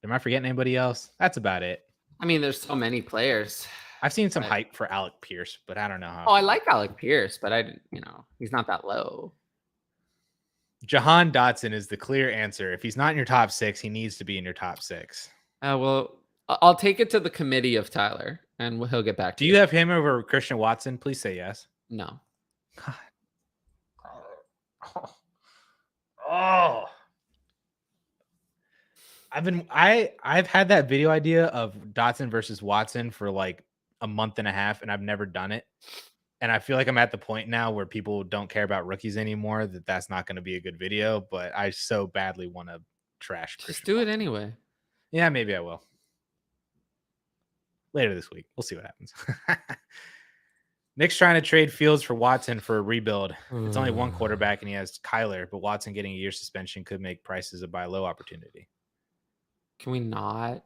I forgetting anybody else? That's about it. I mean, there's so many players. I've seen some hype for Alec Pierce, but I don't know how. Oh, I like Alec Pierce, but I didn't, he's not that low. Jahan Dotson is the clear answer. If he's not in your top 6, he needs to be in your top 6. Well, I'll take it to the committee of Tyler, and he'll get back to you. Do you have him over Christian Watson? Please say yes. No. God. Oh. I've had that video idea of Dotson versus Watson for like a month and a half, and I've never done it. And I feel like I'm at the point now where people don't care about rookies anymore, that's not going to be a good video, but I so badly want to trash Just Christian do Watson. it anyway. Yeah, maybe I will. Later this week. We'll see what happens. Nick's trying to trade Fields for Watson for a rebuild. It's only one quarterback, and he has Kyler, but Watson getting a year suspension could make prices a buy low opportunity. Can we not?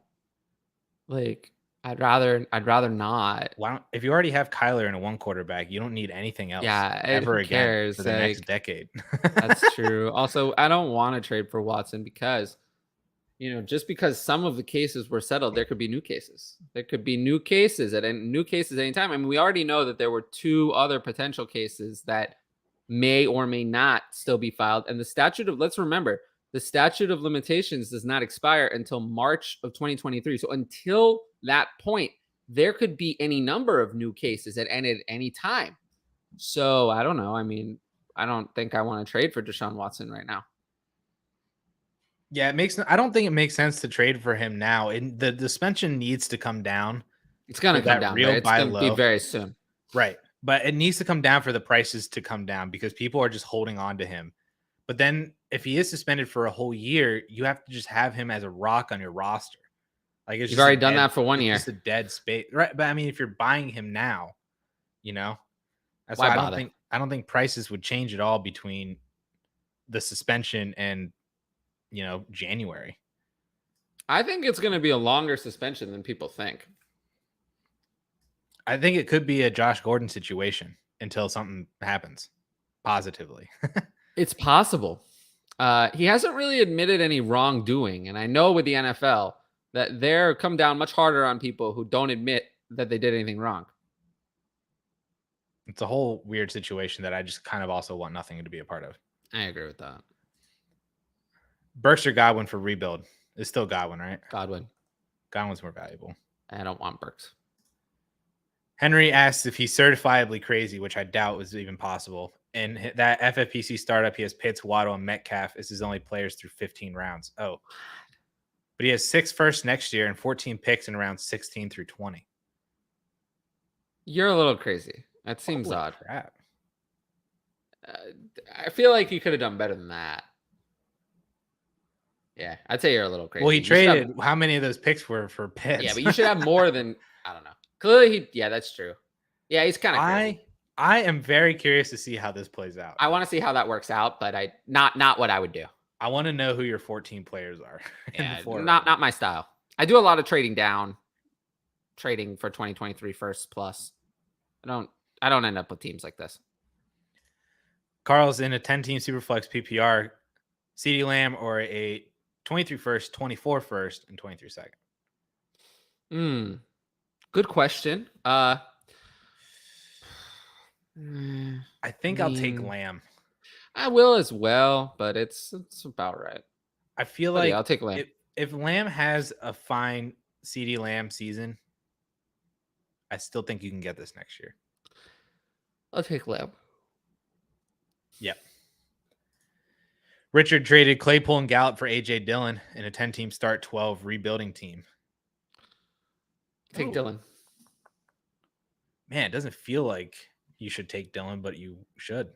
Like, I'd rather not. Why don't, if you already have Kyler and a 1 quarterback, you don't need anything else ever again for the next decade. That's true. Also, I don't want to trade for Watson because, just because some of the cases were settled, there could be new cases. There could be new cases at any time. I mean, we already know that there were 2 other potential cases that may or may not still be filed. And let's remember, the statute of limitations does not expire until March of 2023. So until that point, there could be any number of new cases at any time. So I don't know. I mean, I don't think I want to trade for Deshaun Watson right now. Yeah, I don't think it makes sense to trade for him now. And the suspension needs to come down. It's going to come down. Right? It's going to be very soon. Right. But it needs to come down for the prices to come down because people are just holding on to him. But then if he is suspended for a whole year, you have to just have him as a rock on your roster. Like you've already done that for 1 year. It's just a dead space. Right. But I mean, if you're buying him now, that's why I don't think prices would change at all between the suspension and January. I think it's going to be a longer suspension than people think. I think it could be a Josh Gordon situation until something happens positively. It's possible. He hasn't really admitted any wrongdoing. And I know with the NFL that they're come down much harder on people who don't admit that they did anything wrong. It's a whole weird situation that I just kind of also want nothing to be a part of. I agree with that. Burks or Godwin for rebuild? It's still Godwin, right? Godwin's more valuable. I don't want Burks. Henry asks if he's certifiably crazy, which I doubt was even possible. And that FFPC startup, he has Pitts, Waddle, and Metcalf as his only players through 15 rounds. Oh. But he has 6 firsts next year and 14 picks in rounds 16 through 20. You're a little crazy. That seems odd. Crap. I feel like you could have done better than that. Yeah, I'd say you're a little crazy. Well, he traded. How many of those picks were for Pitts? Yeah, but you should have more than, I don't know. Clearly, yeah, that's true. Yeah, he's kind of crazy. I am very curious to see how this plays out. I want to see how that works out, but not what I would do. I want to know who your 14 players are. Yeah, not my style. I do a lot of trading down, trading for 2023 first plus. I don't end up with teams like this. Carl's in a 10-team Superflex PPR, CeeDee Lamb or a 23 first, 24 first, and 23 second. Good question. I think I'll take Lamb. I will as well, but it's about right. I feel like I'll take Lamb. If Lamb has a fine CeeDee Lamb season, I still think you can get this next year. I'll take Lamb. Yep. Richard traded Claypool and Gallup for AJ Dillon in a 10-team start 12 rebuilding team. Take Dillon. Man, it doesn't feel like you should take Dillon, but you should.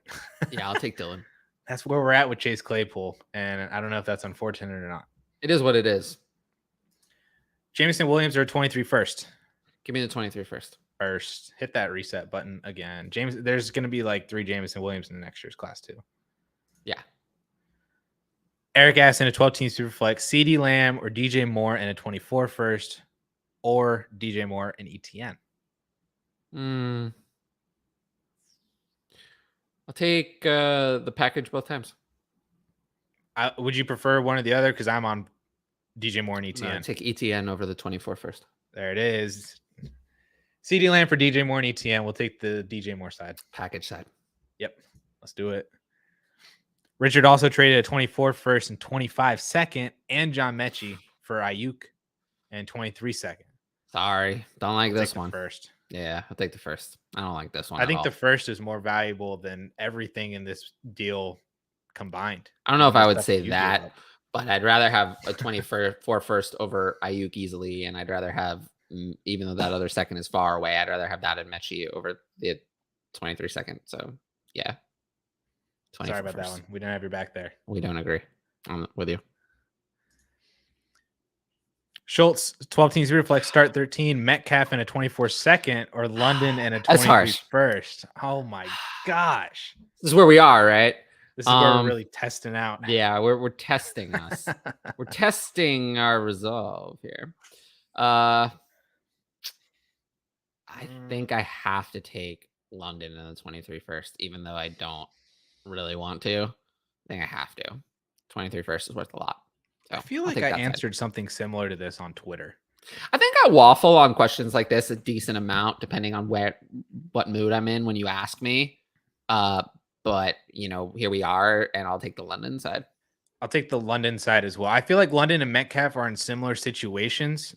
Yeah, I'll take Dillon. That's where we're at with Chase Claypool, and I don't know if that's unfortunate or not. It is what it is. Jameson Williams or 23 first. Give me the 23 first. First, hit that reset button again. There's going to be like 3 Jameson Williams in the next year's class too. Yeah. Eric Addison, a 12-team Superflex. CeeDee Lamb or DJ Moore and a 24 first, or DJ Moore and ETN. I'll take the package both times. Would you prefer one or the other? Because I'm on DJ Moore and ETN. No, I'll take ETN over the 24 first. There it is. CeeDee Lamb for DJ Moore and ETN. We'll take the DJ Moore side. Package side. Yep. Let's do it. Richard also traded a 24 first and 25 second and John Mechie for Ayuk and 23 second. Sorry. Don't like this one. First. Yeah, I'll take the first. I don't like this one. I think the first is more valuable than everything in this deal combined. I don't know if I would say that, but I'd rather have a 24 first over Ayuk easily, and I'd rather have, even though that other second is far away, I'd rather have that and Mechie over the 23 second. So yeah. Sorry about that one. We don't have your back there. We don't agree. I'm with you. Schultz, 12-team Superflex, start 13. Metcalf in a 24 second, or London and a 23 first. Oh my gosh. This is where we are, right? This is where we're really testing out. Yeah, we're testing us. We're testing our resolve here. I think I have to take London in the 23 first, even though I don't really want to. I think I have to. 23 first is worth a lot. So I feel like I answered something similar to this on Twitter. I think I waffle on questions like this a decent amount, depending on what mood I'm in when you ask me. But here we are, and I'll take the London side. I'll take the London side as well. I feel like London and Metcalf are in similar situations.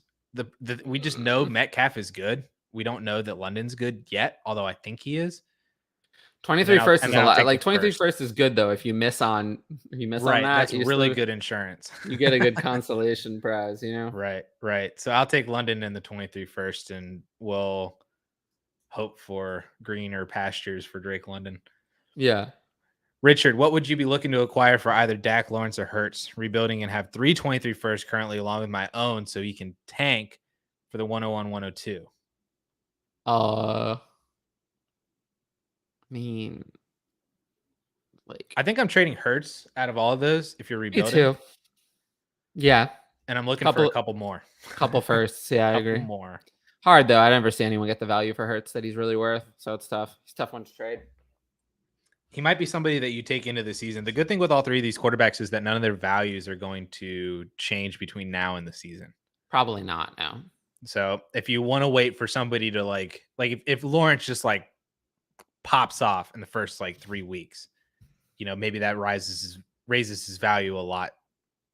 We just know Metcalf is good. We don't know that London's good yet, although I think he is. 23 first is a lot. Like 23 first is good though. If you miss on that, that's really good insurance. You get a good consolation prize, Right. So I'll take London in the 23 first, and we'll hope for greener pastures for Drake London. Yeah. Richard, what would you be looking to acquire for either Dak, Lawrence, or Hurts? Rebuilding and have 3 23 first currently, along with my own, so you can tank for the 101, 102. I think I'm trading Hurts out of all of those if you're rebuilding. Me too. Yeah. And I'm looking for a couple more. Couple firsts. Yeah, I agree. More. Hard though. I never see anyone get the value for Hurts that he's really worth. So it's tough. It's a tough one to trade. He might be somebody that you take into the season. The good thing with all 3 of these quarterbacks is that none of their values are going to change between now and the season. Probably not. No. So if you want to wait for somebody to like if Lawrence just like pops off in the first 3 weeks, maybe that raises his value a lot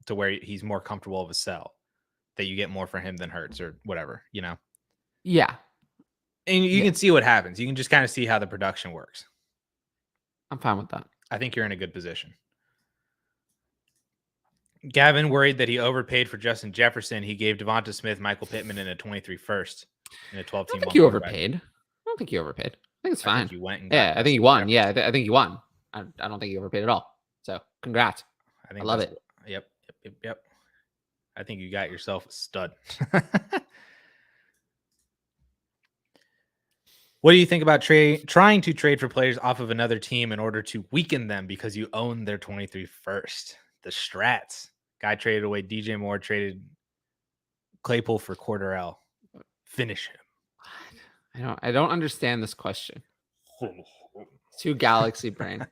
to where he's more comfortable of a sell, that you get more for him than Hurts or whatever, Yeah. And you can see what happens. You can just kind of see how the production works. I'm fine with that. I think you're in a good position. Gavin worried that he overpaid for Justin Jefferson. He gave Devonta Smith, Michael Pittman in a 23 first in a 12-team. I don't think you overpaid. I think it's fine. I think you went and I think you won. Yeah, I think you won. I don't think you overpaid at all. So congrats. I love it. Yep. I think you got yourself a stud. What do you think about trying to trade for players off of another team in order to weaken them because you own their 23 first? The strats. Guy traded away DJ Moore, traded Claypool for Cordarrelle. Finish him. I don't understand this question. It's too galaxy brain.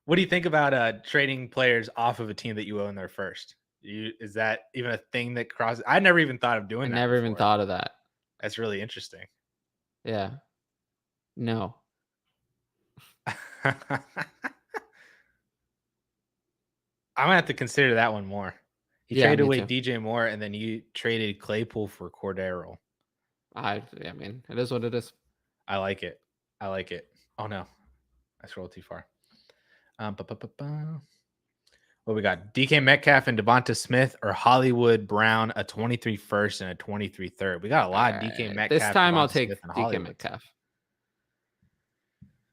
What do you think about trading players off of a team that you own their first? Is that even a thing that crosses? I never even thought of doing that. I never even thought of that. That's really interesting. Yeah. No. I'm gonna have to consider that one more. He traded away DJ Moore, and then you traded Claypool for Cordarrelle. I mean, it is what it is. I like it. Oh no, I scrolled too far. What we got? DK Metcalf and Devonta Smith, or Hollywood Brown, a 23 first and a 23 third. We got a lot of DK Metcalf. This time I'll take DK Metcalf.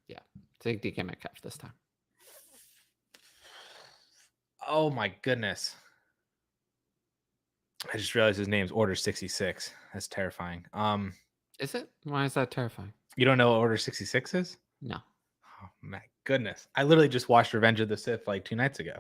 Yeah, take DK Metcalf this time. Oh my goodness. I just realized his name's Order 66. That's terrifying. Is it? Why is that terrifying? You don't know what Order 66 is? No. Oh my goodness. I literally just watched Revenge of the Sith like 2 nights ago.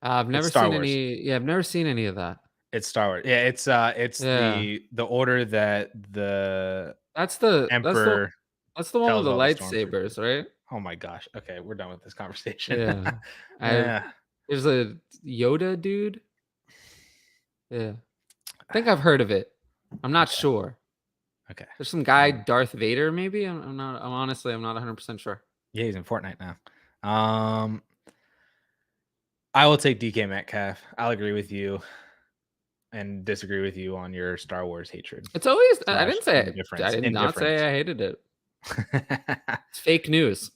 I've never Star seen Wars. any. Yeah, I've never seen any of that. It's Star Wars. Yeah, it's Yeah. the order that the That's the Emperor one with tells the all the lightsabers, stormtroopers. right? Oh my gosh. Okay, we're done with this conversation. Yeah. Yeah. There's a Yoda dude. Yeah. I think I've heard of it. I'm not sure. Okay. There's some guy, Darth Vader, maybe. I'm not 100% sure. Yeah, he's in Fortnite now. I will take DK Metcalf. I'll agree with you and disagree with you on your Star Wars hatred. It's always. I Slash didn't say. indifference. I did not say I hated it. Indifference. It's fake news.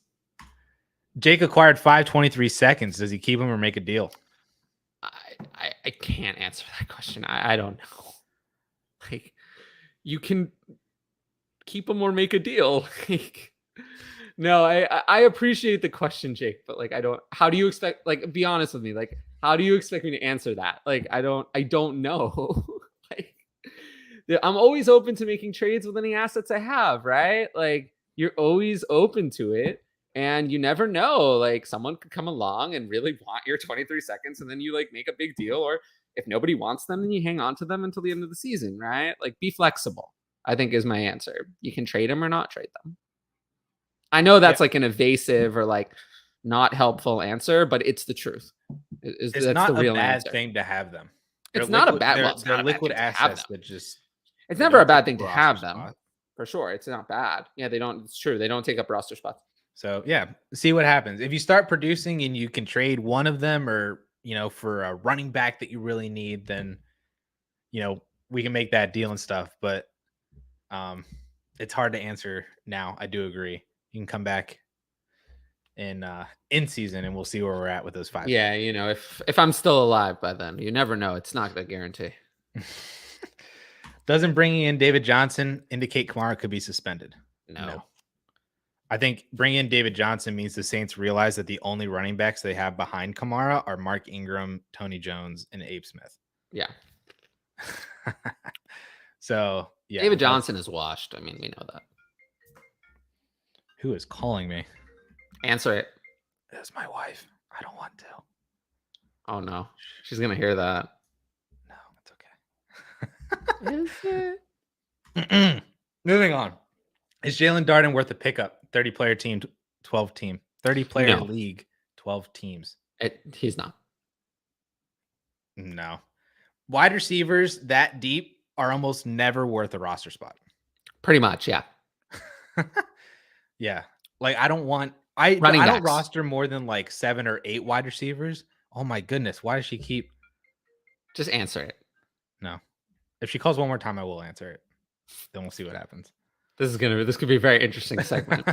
Jake acquired 523 seconds. Does he keep him or make a deal? I can't answer that question. I don't know. Like, you can keep them or make a deal. Like, no, I appreciate the question, Jake, but like, I don't. How do you expect? Like, be honest with me. Like, how do you expect me to answer that? Like, I don't know. Like, I'm always open to making trades with any assets I have, right? Like, you're always open to it. And you never know, like someone could come along and really want your 23 seconds and then you like make a big deal. Or if nobody wants them, then you hang on to them until the end of the season, right? Like be flexible, I think is my answer. You can trade them or not trade them. I know that's like an evasive or like not helpful answer, but it's the truth. It's not the real a bad thing to have them. It's not a bad thing. They're liquid assets that just. It's never a bad thing to have them. For sure. It's not bad. Yeah, they don't. It's true. They don't take up roster spots. So yeah, see what happens. If you start producing and you can trade one of them or, for a running back that you really need, then, we can make that deal and stuff. But it's hard to answer now. I do agree. You can come back in season and we'll see where we're at with those 5. Yeah, if I'm still alive by then, you never know. It's not a guarantee. Doesn't bringing in David Johnson indicate Kamara could be suspended? No. I think bringing in David Johnson means the Saints realize that the only running backs they have behind Kamara are Mark Ingram, Tony Jones, and Abe Smith. Yeah. So, yeah. David Johnson is washed. I mean, we know that. Who is calling me? Answer it. It's my wife. I don't want to. Oh, no. She's going to hear that. No, it's okay. Is it? Moving on. Is Jalen Darden worth a pickup? 30-player team, 12 team. 30-player league, 12 teams. He's not. No. Wide receivers that deep are almost never worth a roster spot. Pretty much, yeah. Yeah. Like, I don't want... I don't roster more than like 7 or 8 wide receivers. Oh, my goodness. Why does she keep... Just answer it. No. If she calls one more time, I will answer it. Then we'll see what happens. This could be a very interesting segment.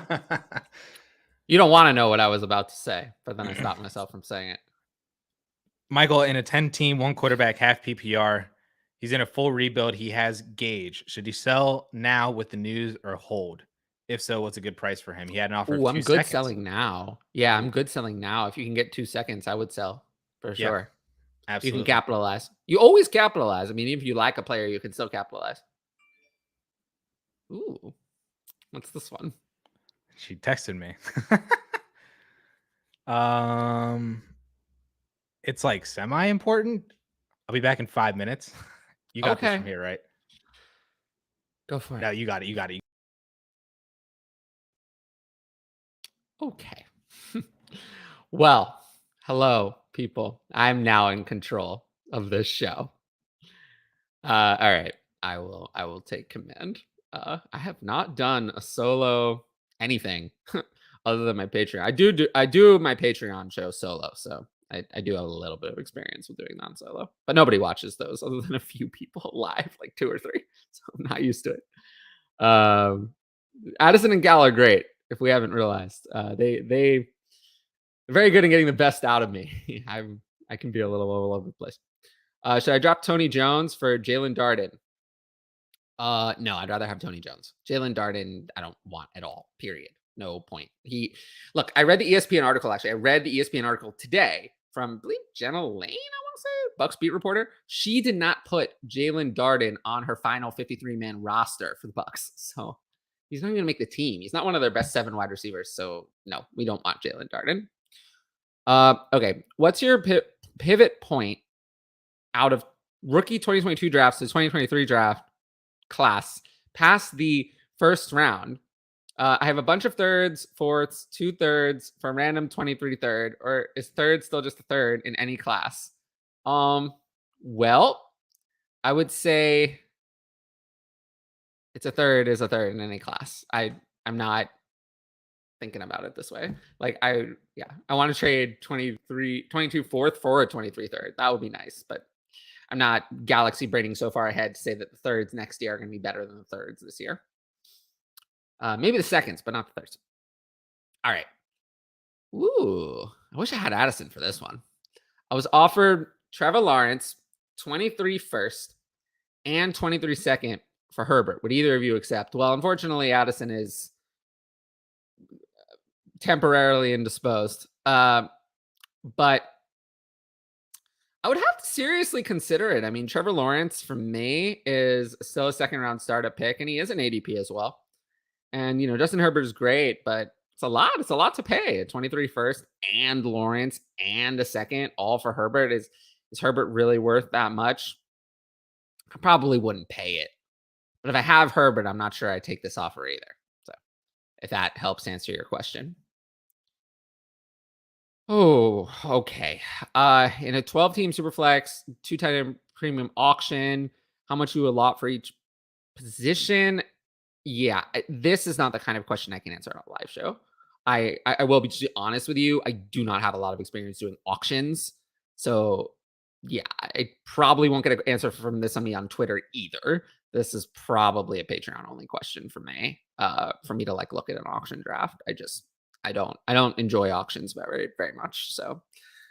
You don't want to know what I was about to say, but then I stopped myself from saying it. Michael, in a 10-team, 1 quarterback, half PPR, he's in a full rebuild. He has Gage. Should he sell now with the news or hold? If so, what's a good price for him? He had an offer of 2 seconds. I'm good selling now. Yeah, I'm good selling now. If you can get 2 seconds, I would sell for sure. Absolutely. You can capitalize. You always capitalize. I mean, if you like a player, you can still capitalize. Ooh, what's this one? She texted me. It's like semi-important. I'll be back in 5 minutes. You got this from here, right? Go for it. No, you got it. You got it. Okay. Well, hello, people. I'm now in control of this show. All right. I will take command. I have not done a solo anything other than my Patreon. I do my Patreon show solo, so I do have a little bit of experience with doing non-solo, but nobody watches those other than a few people live, like 2 or 3. So I'm not used to it. Addison and Gal are great. If we haven't realized, they're very good at getting the best out of me. I can be a little all over the place. Should I drop Tony Jones for Jalen Darden? No, I'd rather have Tony Jones. Jalen Darden, I don't want at all. Period. No point. I read the ESPN article. Actually, I read the ESPN article today from, I believe, Jenna Lane, I want to say, Bucks beat reporter. She did not put Jalen Darden on her final 53-man roster for the Bucks. So he's not even going to make the team. He's not one of their best 7 wide receivers. So no, we don't want Jalen Darden. Okay. What's your pivot point out of rookie 2022 drafts to 2023 draft class past the first round? I have a bunch of thirds, fourths, 2/3 for a random 23 third, or is third still just a third in any class? Well, I would say it's a third is a third in any class. I'm not thinking about it this way. Like I want to trade 22 fourth for a 23 third. That would be nice, but I'm not galaxy braining so far ahead to say that the thirds next year are going to be better than the thirds this year. Maybe the seconds, but not the thirds. All right. Ooh, I wish I had Addison for this one. I was offered Trevor Lawrence, 23 first and 23 second for Herbert. Would either of you accept? Well, unfortunately, Addison is temporarily indisposed. But I would have to seriously consider it. I mean, Trevor Lawrence for me is still a second round startup pick, and he is an ADP as well. And, Justin Herbert is great, but it's a lot. It's a lot to pay. A 23 first and Lawrence and a second, all for Herbert. Is Herbert really worth that much? I probably wouldn't pay it. But if I have Herbert, I'm not sure I take this offer either. So if that helps answer your question. Oh, okay. In a 12-team Superflex, 2 tight end premium auction, how much you allot for each position? Yeah, this is not the kind of question I can answer on a live show. I will be just honest with you. I do not have a lot of experience doing auctions. So yeah, I probably won't get an answer from this on me on Twitter either. This is probably a Patreon only question for me to like look at an auction draft. I don't enjoy auctions very, very much. So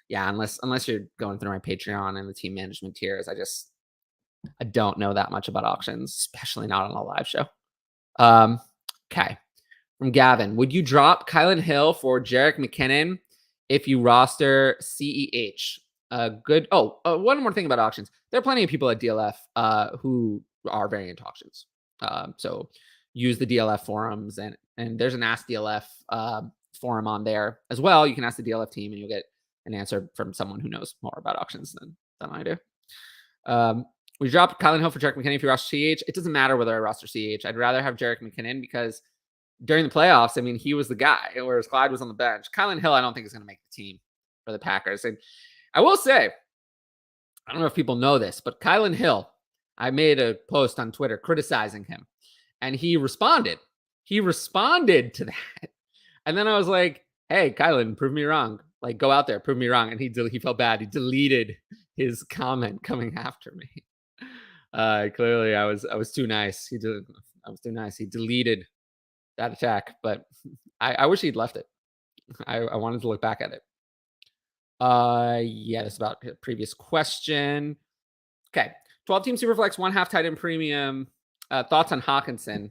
yeah, unless you're going through my Patreon and the team management tiers, I don't know that much about auctions, especially not on a live show. Okay. From Gavin, would you drop Kylan Hill for Jerick McKinnon if you roster CEH? One more thing about auctions. There are plenty of people at DLF who are very into auctions. So use the DLF forums and there's an Ask DLF forum on there as well. You can ask the DLF team and you'll get an answer from someone who knows more about auctions than I do. We dropped Kylan Hill for Jerick McKinnon if you roster CH. It doesn't matter whether I roster CH. I'd rather have Jerick McKinnon because during the playoffs, I mean, he was the guy, whereas Clyde was on the bench. Kylan Hill, I don't think is going to make the team for the Packers. And I will say, I don't know if people know this, but Kylan Hill, I made a post on Twitter criticizing him, and he responded. He responded to that. And then I was like, hey, Kylan, prove me wrong. Like, go out there, prove me wrong. And he felt bad. He deleted his comment coming after me. Clearly I was too nice. I was too nice. He deleted that attack, but I wish he'd left it. I wanted to look back at it. Yeah, that's about the previous question. Okay. 12-team Superflex, 1/2 tight end premium. Thoughts on Hawkinson?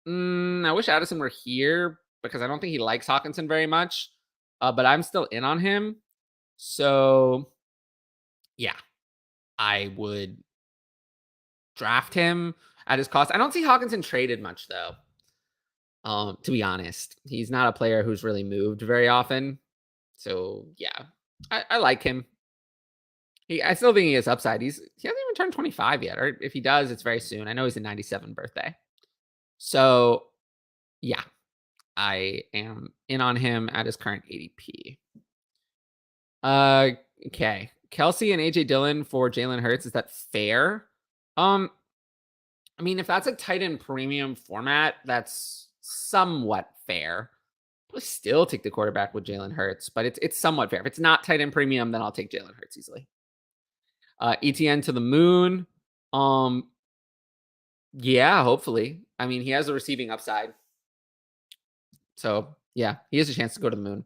I wish Addison were here because I don't think he likes Hawkinson very much. But I'm still in on him. So yeah, I would draft him at his cost. I don't see Hawkinson traded much though. To be honest, he's not a player who's really moved very often. So yeah, I like him. I still think he has upside. He hasn't even turned 25 yet, or if he does, it's very soon. I know he's a 97 birthday. So yeah, I am in on him at his current ADP. Okay. Kelsey and AJ Dillon for Jalen Hurts. Is that fair? I mean, if that's a tight end premium format, that's somewhat fair. I'll still take the quarterback with Jalen Hurts, but it's somewhat fair. If it's not tight end premium, then I'll take Jalen Hurts easily. ETN to the moon. Yeah, hopefully. I mean, he has a receiving upside. So yeah, he has a chance to go to the moon.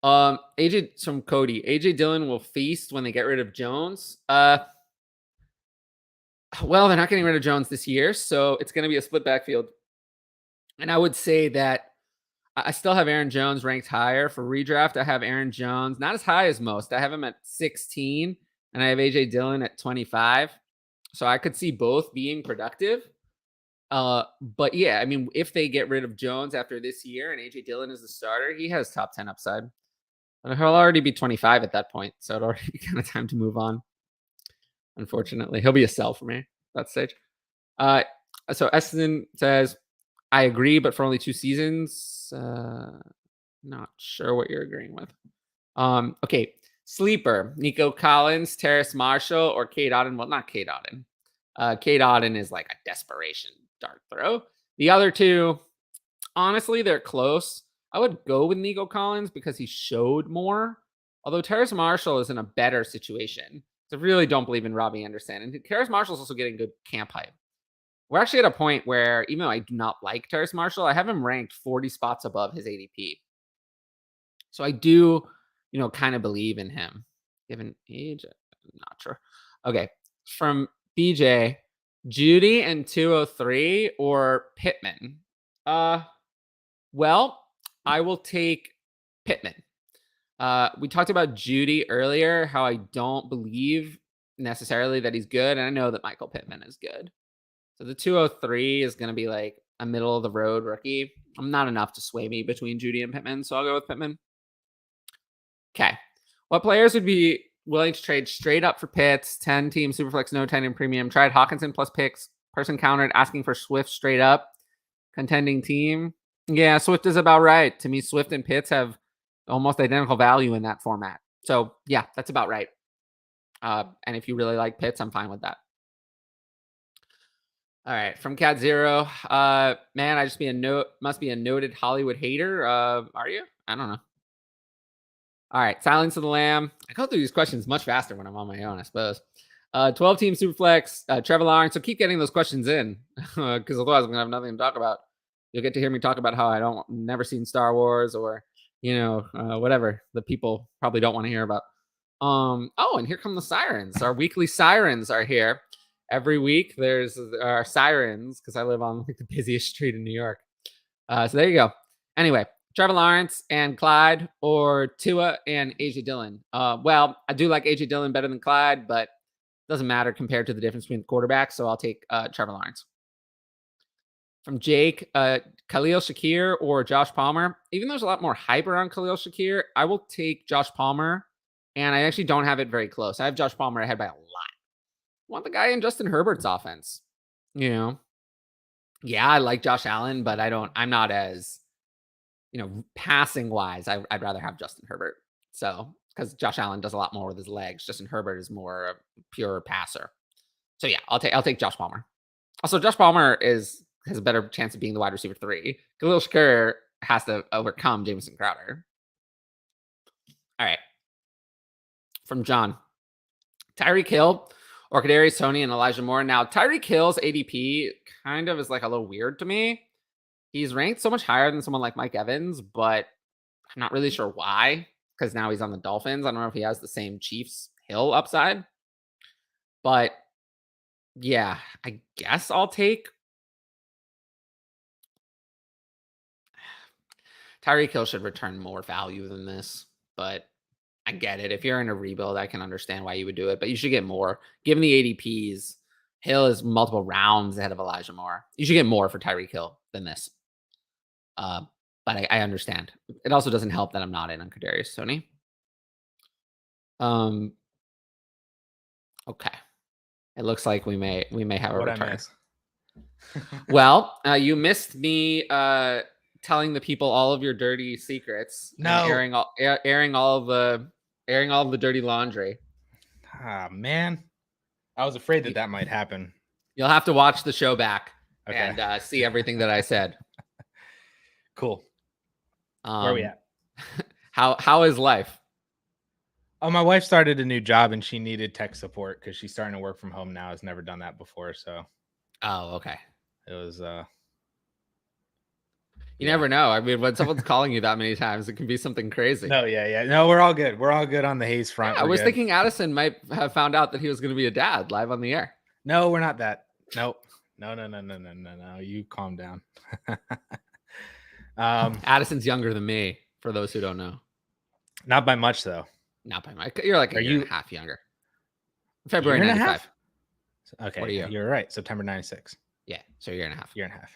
AJ from Cody. AJ Dillon will feast when they get rid of Jones. Well, they're not getting rid of Jones this year, so it's going to be a split backfield. And I would say that I still have Aaron Jones ranked higher. For redraft, I have Aaron Jones not as high as most. I have him at 16, and I have AJ Dillon at 25. So I could see both being productive. But yeah, I mean, if they get rid of Jones after this year and AJ Dillon is the starter, he has top 10 upside. And he'll already be 25 at that point, so it'll already be kind of time to move on. Unfortunately, he'll be a sell for me at that stage. So Addison says, I agree, but for only 2 seasons. Not sure what you're agreeing with. Okay. Sleeper, Nico Collins, Terrace Marshall, or Cade Otton. Well, not Cade Otton. Cade Otton is like a desperation dart throw. The other two, honestly, they're close. I would go with Nico Collins because he showed more. Although Terrace Marshall is in a better situation. So I really don't believe in Robbie Anderson. And Terrace Marshall is also getting good camp hype. We're actually at a point where, even though I do not like Terrace Marshall, I have him ranked 40 spots above his ADP. So I do, kind of believe in him. Given age, I'm not sure. Okay. From BJ, Judy and 203 or Pittman? Well, I will take Pittman. We talked about Judy earlier, how I don't believe necessarily that he's good. And I know that Michael Pittman is good. So the 203 is going to be like a middle of the road rookie. I'm not enough to sway me between Judy and Pittman, so I'll go with Pittman. Okay. What players would be willing to trade straight up for Pitts? 10 team Superflex, no 10 in premium. Tried Hawkinson plus picks. Person countered asking for Swift straight up. Contending team. Yeah, Swift is about right. To me, Swift and Pitts have almost identical value in that format. So yeah, that's about right. And if you really like Pitts, I'm fine with that. All right, from Cat Zero. Man, I just must be a noted Hollywood hater. Are you? I don't know. All right, Silence of the Lamb. I go through these questions much faster when I'm on my own, I suppose. 12 team Superflex, Trevor Lawrence. So keep getting those questions in, because otherwise I'm gonna have nothing to talk about. You'll get to hear me talk about how I never seen Star Wars or whatever the people probably don't want to hear about. Oh, and here come the sirens. Our weekly sirens are here. Every week there's our sirens because I live on like the busiest street in New York. So there you go. Anyway, Trevor Lawrence and Clyde or Tua and AJ Dillon. Well, I do like AJ Dillon better than Clyde, but it doesn't matter compared to the difference between the quarterbacks. So I'll take Trevor Lawrence. From Jake, Khalil Shakir or Josh Palmer. Even though there's a lot more hype around Khalil Shakir, I will take Josh Palmer. And I actually don't have it very close. I have Josh Palmer ahead by a lot. I want the guy in Justin Herbert's offense. Yeah, I like Josh Allen, but I'm not as, passing wise. I'd rather have Justin Herbert. So, because Josh Allen does a lot more with his legs. Justin Herbert is more a pure passer. So yeah, I'll take Josh Palmer. Also, Josh Palmer has a better chance of being the wide receiver 3. Khalil Shakir has to overcome Jamison Crowder. All right. From John, Tyreek Hill or Kadarius Toney and Elijah Moore. Now, Tyreek Hill's ADP kind of is like a little weird to me. He's ranked so much higher than someone like Mike Evans, but I'm not really sure why, because now he's on the Dolphins. I don't know if he has the same Chiefs Hill upside. But yeah, I guess I'll take Tyreek Hill should return more value than this, but I get it. If you're in a rebuild, I can understand why you would do it, but you should get more. Given the ADPs, Hill is multiple rounds ahead of Elijah Moore. You should get more for Tyreek Hill than this. But I understand. It also doesn't help that I'm not in on Kadarius Toney. Okay. It looks like we may have a return. Well, you missed me telling the people all of your dirty secrets. No, and airing all of the dirty laundry. Ah, man, I was afraid that might happen. You'll have to watch the show back and see everything that I said. Cool. Where are we at? How is life? Oh, my wife started a new job and she needed tech support because she's starting to work from home now. Has never done that before, so. Oh, okay. It was. You never know. I mean, when someone's calling you that many times, it can be something crazy. No, yeah. No, we're all good. We're all good on the Hayes front. Yeah, I was thinking Addison might have found out that he was going to be a dad live on the air. No, we're not that. Nope. No. You calm down. Addison's younger than me, for those who don't know. Not by much though. Not by my. You're like a year and a half younger. February year and a 95. half? Okay, What are you? You're right. September 96. Yeah, so a year and a half. Year and a half.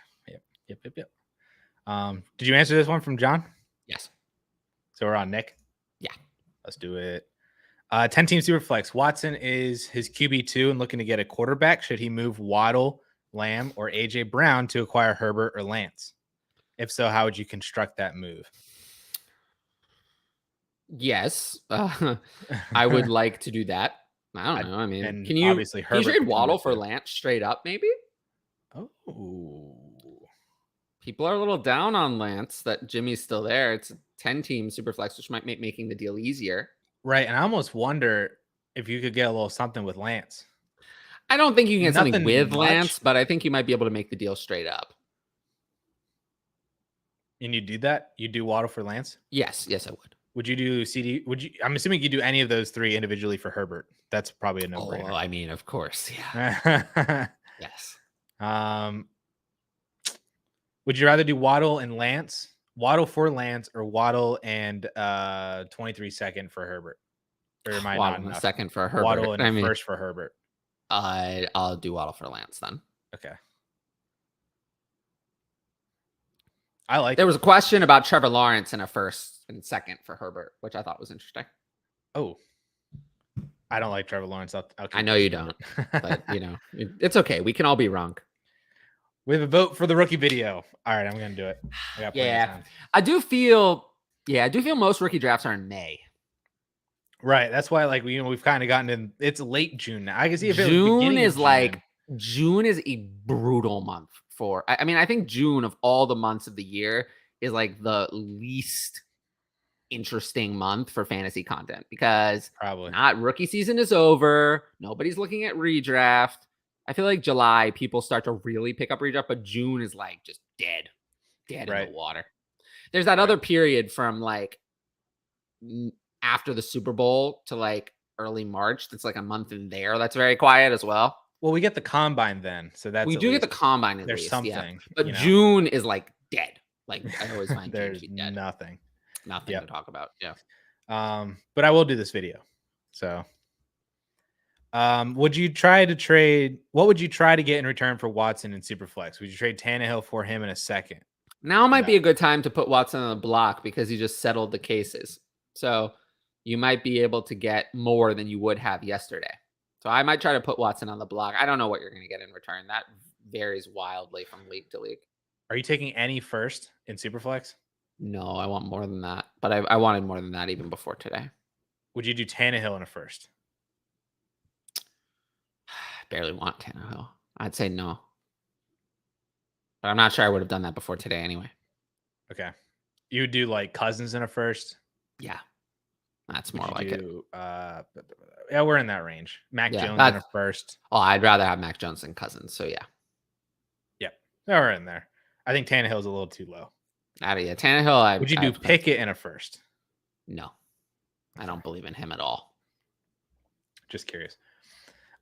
Yep. Did you answer this one from John? Yes. So we're on Nick. Yeah. Let's do it. 10-team Superflex. Watson is his QB2 and looking to get a quarterback. Should he move Waddle, Lamb, or AJ Brown to acquire Herbert or Lance? If so, how would you construct that move? Yes, I would like to do that. I don't know. I mean, and can you obviously can you Herbert trade could come Waddle with for it. Lance straight up? Maybe Oh, people are a little down on Lance that Jimmy's still there. It's a 10-team Superflex, which might make making the deal easier. right. And I almost wonder if you could get a little something with Lance. I don't think you can get something Nothing with much. Lance, but I think you might be able to make the deal straight up. And you do that? You do Waddle for Lance? Yes, I would. Would you do CD? I'm assuming you do any of those three individually for Herbert. That's probably a no-brainer. Oh, I mean, of course, yeah. Yes. Would you rather do Waddle and Lance, Waddle for Lance, or Waddle and 23 second for Herbert? Or am I Waddle not in a second for Herbert. Waddle and first for Herbert. I'll do Waddle for Lance then. Okay. I like. There was a question about Trevor Lawrence in a first and second for Herbert, which I thought was interesting. Oh, I don't like Trevor Lawrence. I know you don't, but it's okay. We can all be wrong. We have a vote for the rookie video. All right, I'm gonna do it. I do feel most rookie drafts are in May. Right. That's why, like, we've kind of gotten in. It's late June now. I can see if June is June is a brutal month for. I mean, I think June of all the months of the year is like the least interesting month for fantasy content because probably not rookie season is over. Nobody's looking at redraft. I feel like July people start to really pick up redraft, but June is like just dead in the water. There's that other period from like after the Super Bowl to like early March. That's like a month in there. That's very quiet as well. Well, we get the combine then, so that's we do get the combine. At there's least, something, but June is like dead. Like I always find there's June to be dead. nothing to talk about. Yeah. But I will do this video. So, would you try to trade? What would you try to get in return for Watson and Superflex? Would you trade Tannehill for him in a second? Now might be a good time to put Watson on the block because he just settled the cases. So you might be able to get more than you would have yesterday. So I might try to put Watson on the block. I don't know what you're going to get in return. That varies wildly from league to league. Are you taking any first in Superflex? No, I want more than that. But I wanted more than that even before today. Would you do Tannehill in a first? I barely want Tannehill. I'd say no. But I'm not sure I would have done that before today anyway. Okay. You would do like Cousins in a first? Yeah. That's more like it. Yeah, we're in that range. Mac Jones in a first. Oh, I'd rather have Mac Jones than Cousins. So yeah. Yep. We're in there. I think Tannehill's a little too low. Tannehill. Would you do Pickett in a first? No. I don't believe in him at all. Just curious.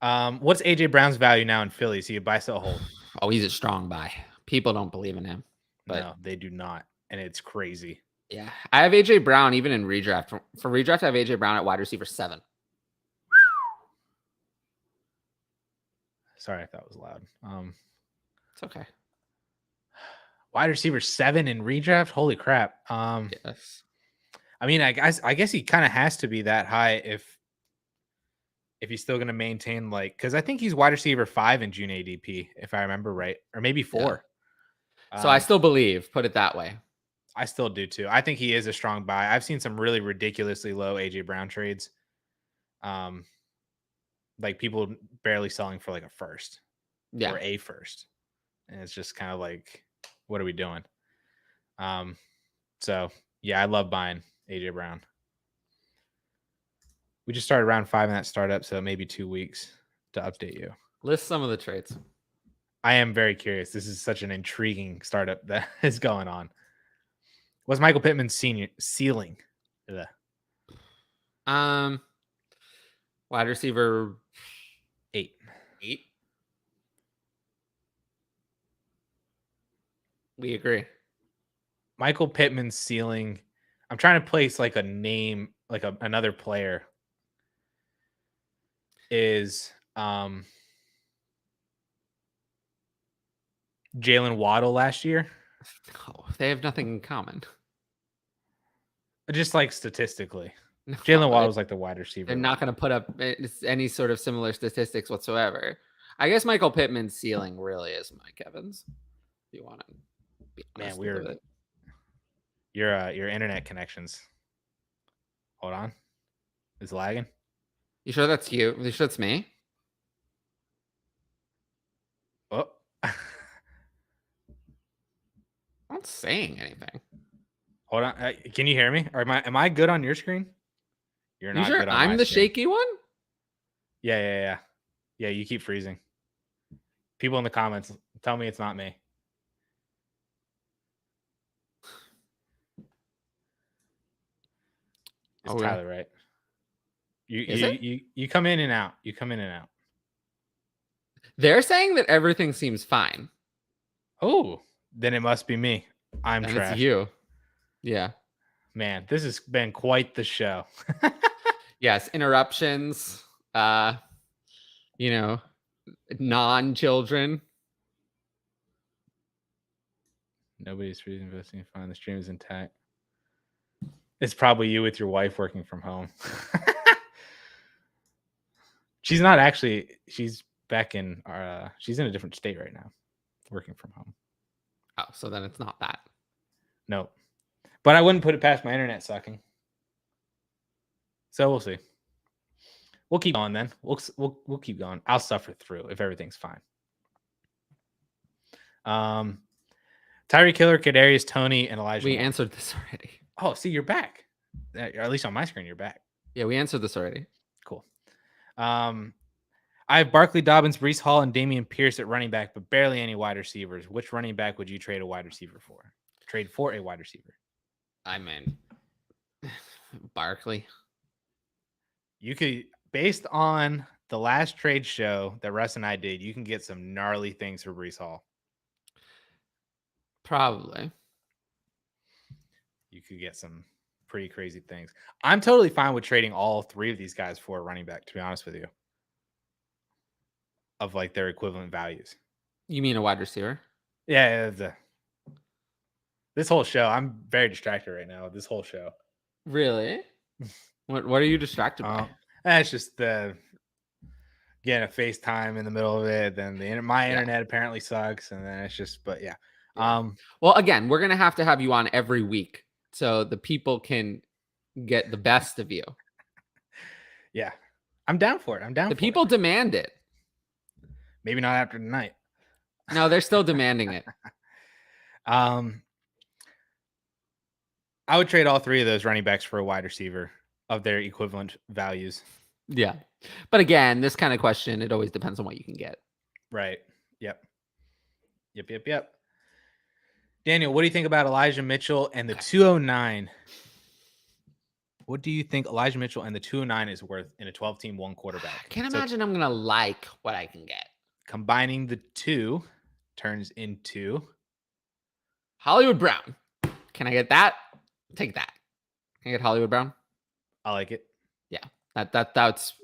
What's AJ Brown's value now in Philly? Is he a buy, sell, hold? Oh, he's a strong buy. People don't believe in him. But no, they do not. And it's crazy. Yeah. I have AJ Brown even in redraft. For redraft, I have AJ Brown at wide receiver 7. Sorry if that was loud. It's okay. Wide receiver 7 in redraft? Holy crap. Yes. I mean, I guess he kind of has to be that high if he's still going to maintain because I think he's wide receiver 5 in June ADP, if I remember right, or maybe 4. Yeah. So I still believe, put it that way. I still do too. I think he is a strong buy. I've seen some really ridiculously low AJ Brown trades. Like people barely selling for like a first or a first. And it's just kind of like, what are we doing? So yeah, I love buying AJ Brown. We just started round 5 in that startup, so maybe 2 weeks to update you. List some of the trades. I am very curious. This is such an intriguing startup that is going on. What's Michael Pittman's ceiling? Wide receiver 8. We agree. Michael Pittman's ceiling. I'm trying to place like a name, like another player. Is Jalen Waddle last year? Oh, they have nothing in common. Just like statistically, No, Jalen Waddle was like the wide receiver. They're not going to put up any sort of similar statistics whatsoever. I guess Michael Pittman's ceiling really is Mike Evans. If you want to be honest, Man, weird. Your internet connections. Hold on, it's lagging. You sure that's you? You sure it's me? Oh, I'm not saying anything. hold on. Can you hear me? Or am I good on your screen? You're not. You sure good on I'm my the screen. shaky one? Yeah. You keep freezing. People in the comments tell me it's not me. It's Tyler, right? You come in and out. You come in and out. They're saying that everything seems fine. Oh, then it must be me. I'm trash. It's you. Yeah. Man, this has been quite the show. Yes, interruptions. Non-children. Nobody's freezing, investing fine. The stream is intact. It's probably you with your wife working from home. She's not actually. She's back in. She's in a different state right now, working from home. Oh, so then it's not that. No, but I wouldn't put it past my internet sucking. So we'll see. We'll keep going then. We'll keep going. I'll suffer through if everything's fine. Tyreek Hill, Kadarius Toney, and Elijah. We answered this already. Oh, see, you're back. At least on my screen, you're back. Yeah, we answered this already. Cool. I have Barkley, Dobbins, Breece Hall, and Dameon Pierce at running back, but barely any wide receivers. Which running back would you trade a wide receiver for? Trade for a wide receiver. I mean, Barkley. You could, based on the last trade show that Russ and I did, you can get some gnarly things for Breece Hall. Probably. You could get some pretty crazy things. I'm totally fine with trading all three of these guys for a running back, to be honest with you, of like their equivalent values. You mean a wide receiver? Yeah. This whole show, I'm very distracted right now. This whole show. Really? What are you distracted by? That's just getting a FaceTime in the middle of it. Then my internet apparently sucks, and then it's just. But yeah. Well, again, we're gonna have to have you on every week so the people can get the best of you. Yeah, I'm down for it. The people demand it. Maybe not after tonight. No, they're still demanding it. I would trade all three of those running backs for a wide receiver of their equivalent values. Yeah. But again, this kind of question, it always depends on what you can get. Right. Yep. Daniel, what do you think about Elijah Mitchell and the 209? What do you think Elijah Mitchell and the 209 is worth in a 12-team one quarterback? I can't imagine I'm going to like what I can get. Combining the two turns into Hollywood Brown. Can I get that? Take that. Can I get Hollywood Brown? I like it. Yeah. That's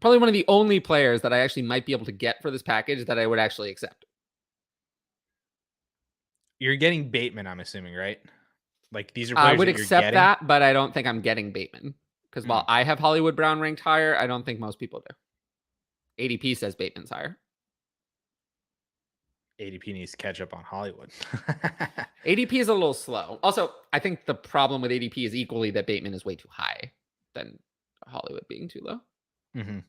probably one of the only players that I actually might be able to get for this package that I would actually accept. You're getting Bateman, I'm assuming, right? Like these are I would accept that, but I don't think I'm getting Bateman. Because while I have Hollywood Brown ranked higher, I don't think most people do. ADP says Bateman's higher. ADP needs to catch up on Hollywood. ADP is a little slow. Also, I think the problem with ADP is equally that Bateman is way too high than Hollywood being too low. Mm-hmm.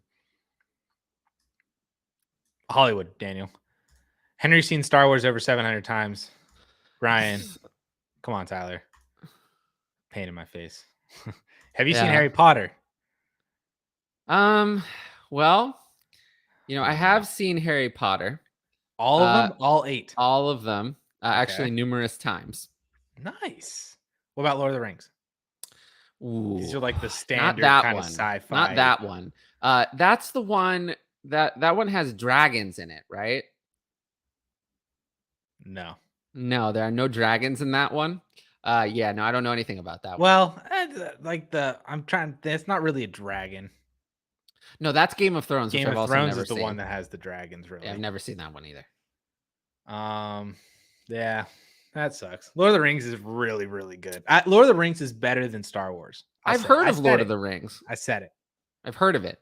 Hollywood, Daniel. Henry's seen Star Wars over 700 times. Ryan, come on, Tyler. Pain in my face. Have you seen Harry Potter? Well, I have seen Harry Potter. All of them? All 8? All of them. Actually, numerous times. Nice. What about Lord of the Rings? Ooh, these are like the standard kind of sci-fi. Not that one. That's the one that one has dragons in it, right? No, there are no dragons in that one. Yeah, no, I don't know anything about that one. Well, it's not really a dragon. No, that's Game of Thrones, which Game I've of also Thrones never is the one seen. that has the dragons, Yeah, I've really. never seen that one either. Yeah, that sucks. Lord of the Rings is really, really good. Lord of the Rings is better than Star Wars. I've heard I of Lord said of it. the Rings. I said it. I've heard of it.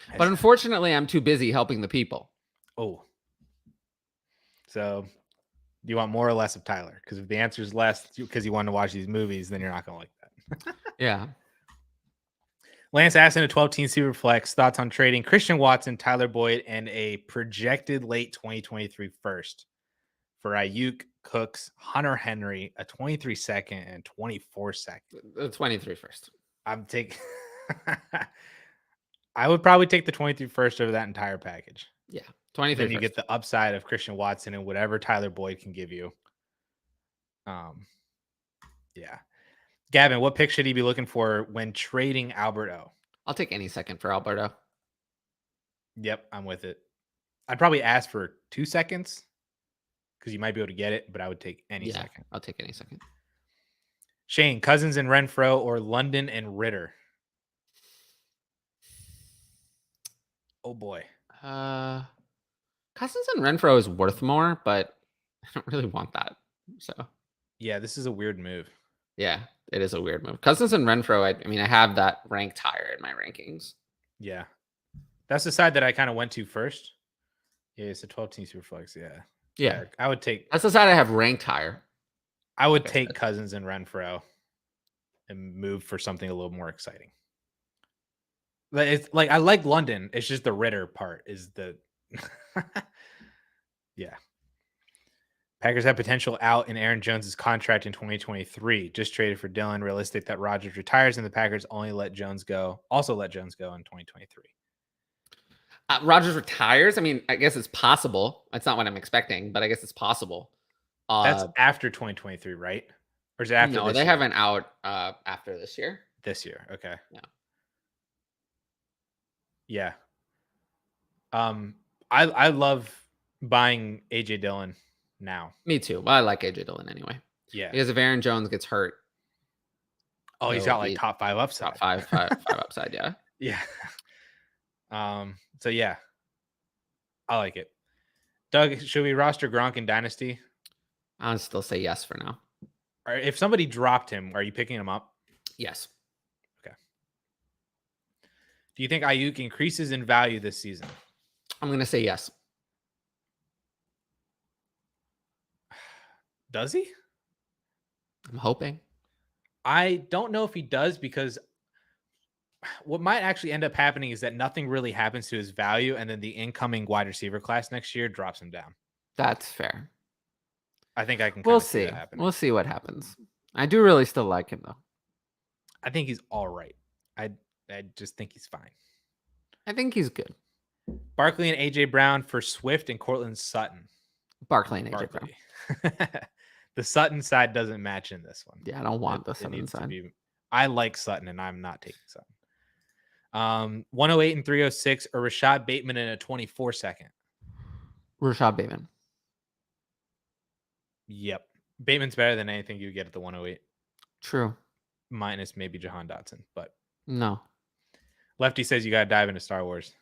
I But said- unfortunately, I'm too busy helping the people. Oh. So, do you want more or less of Tyler? Because if the answer is less because you want to watch these movies, then you're not going to like that. Yeah. Lance Addison, a 12-team Superflex. Thoughts on trading Christian Watson, Tyler Boyd, and a projected late 2023 first for Ayuk, Cooks, Hunter Henry, a 23 second and 24 second. The 23 first. I'm taking. I would probably take the 23 first over that entire package. Yeah. 23 Then you get the upside of Christian Watson and whatever Tyler Boyd can give you. Yeah. Gavin, what pick should he be looking for when trading Alberto? I'll take any second for Alberto. Yep, I'm with it. I'd probably ask for 2 seconds because you might be able to get it, but I would take any second. I'll take any second. Shane, Cousins and Renfro or London and Ritter? Oh boy. Cousins and Renfro is worth more, but I don't really want that. So yeah, this is a weird move. Yeah, it is a weird move. Cousins and Renfro, I mean, I have that ranked higher in my rankings. Yeah. That's the side that I kind of went to first. Yeah, it's a 12-team Superflex. Yeah. I would take. That's the side I have ranked higher. I would take Cousins and Renfro and move for something a little more exciting. It's like I like London. It's just the Ritter part is the. Yeah. Packers have potential out in Aaron Jones's contract in 2023. Just traded for Dylan. Realistic that Rodgers retires and the Packers only let Jones go. Also let Jones go in 2023. Rodgers retires. I mean, I guess it's possible. That's not what I'm expecting, but I guess it's possible. That's after 2023, right? Or is it after? No, they haven't out after this year. This year, okay. Yeah. I love buying AJ Dillon now. Me too. Well, I like AJ Dillon anyway. Yeah. Because if Aaron Jones gets hurt. Oh, he's got like top 5 upside. Top five upside, yeah. Yeah. So yeah. I like it. Doug, should we roster Gronk in Dynasty? I'll still say yes for now. Or if somebody dropped him, are you picking him up? Yes. Okay. Do you think Ayuk increases in value this season? I'm going to say yes. Does he? I'm hoping. I don't know if he does because what might actually end up happening is that nothing really happens to his value and then the incoming wide receiver class next year drops him down. That's fair. I think I can We'll see. We'll see what happens. I do really still like him though. I think he's all right. I just think he's fine. I think he's good. Barkley and AJ Brown for Swift and Cortland Sutton. Barkley and AJ Brown. The Sutton side doesn't match in this one. Yeah, I don't want the Sutton side. I like Sutton and I'm not taking Sutton. 108 and 306 or Rashad Bateman in a 24 second. Rashad Bateman. Yep. Bateman's better than anything you get at the 108. True. Minus maybe Jahan Dotson, but no. Lefty says you got to dive into Star Wars.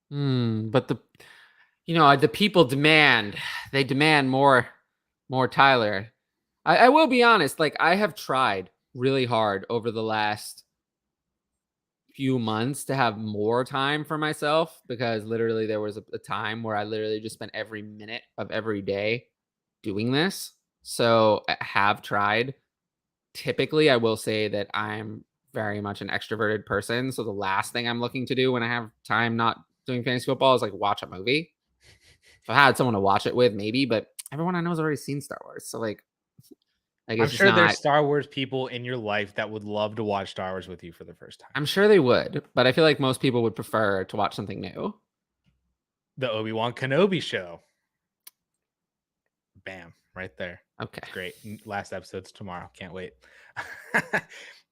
But the people demand. They demand more Tyler. I will be honest. Like I have tried really hard over the last few months to have more time for myself because literally there was a time where I literally just spent every minute of every day doing this. So I have tried. Typically, I will say that I'm very much an extroverted person. So the last thing I'm looking to do when I have time not doing fantasy football is like watch a movie. If I had someone to watch it with, maybe, but everyone I know has already seen Star Wars. So like, I'm sure there's Star Wars people in your life that would love to watch Star Wars with you for the first time. I'm sure they would, but I feel like most people would prefer to watch something new. The Obi-Wan Kenobi show. Bam, right there. Okay. Great. Last episode's tomorrow. Can't wait.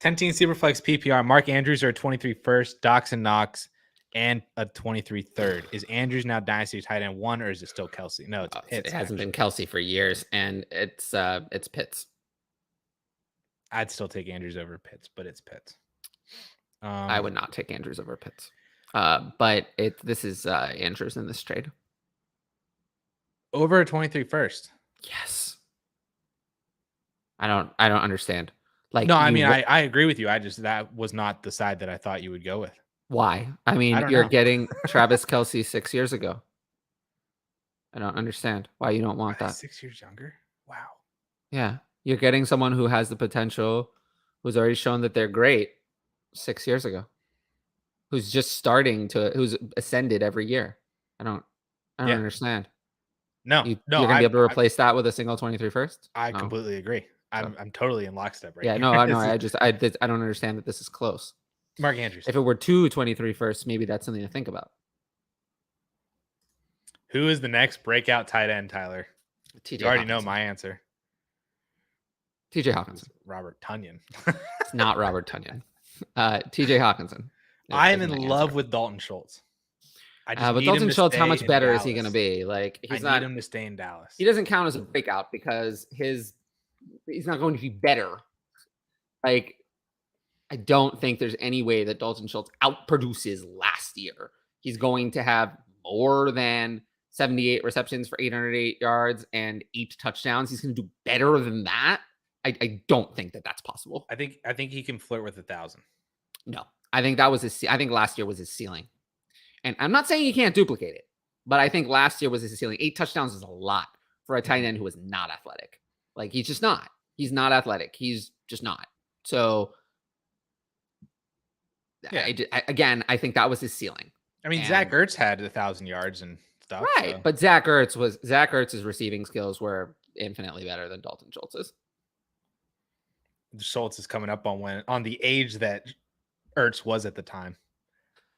10-team Superflex PPR. Mark Andrews are 23 first. Docs and Knox. and a 23 third. Is Andrews now Dynasty tight end 1, or is it still Kelsey? No, it's Pitts. It hasn't been Kelsey for years, and it's Pitts. I'd still take Andrews over Pitts, but it's Pitts. I would not take Andrews over Pitts. But this is Andrews in this trade. Over a 23 first. Yes. I don't understand. Like, no, I mean, I agree with you. That was not the side that I thought you would go with. Why? I mean, you're getting Travis Kelsey 6 years ago. I don't understand why you don't want that. 6 years younger? Wow. Yeah. You're getting someone who has the potential, who's already shown that they're great 6 years ago, who's just who's ascended every year. I don't understand. No, you're gonna be able to replace that with a single 23 first? I completely agree. I'm totally in lockstep right now. Yeah, no, I know. I don't understand that this is close. Mark Andrews. If it were 23 first, maybe that's something to think about. Who is the next breakout tight end, Tyler? You already know my answer. TJ Hawkinson. Robert Tonyan. It's not Robert Tonyan. TJ Hawkinson. I am in love with Dalton Schultz. But Dalton Schultz, how much better is he going to be? Like, I need him to stay in Dallas. He doesn't count as a breakout because he's not going to be better. Like, I don't think there's any way that Dalton Schultz outproduces last year. He's going to have more than 78 receptions for 808 yards and 8 touchdowns. He's going to do better than that. I don't think that that's possible. I think he can flirt with 1,000. No, I think that was I think last year was his ceiling. And I'm not saying he can't duplicate it, but I think last year was his ceiling. 8 touchdowns is a lot for a tight end who is not athletic. Like, he's just not. He's not athletic. He's just not. So, yeah. I think that was his ceiling. I mean, Zach Ertz had 1,000 yards and stuff. Right. So. But Zach Ertz's receiving skills were infinitely better than Dalton Schultz's. Schultz is coming up on the age that Ertz was at the time.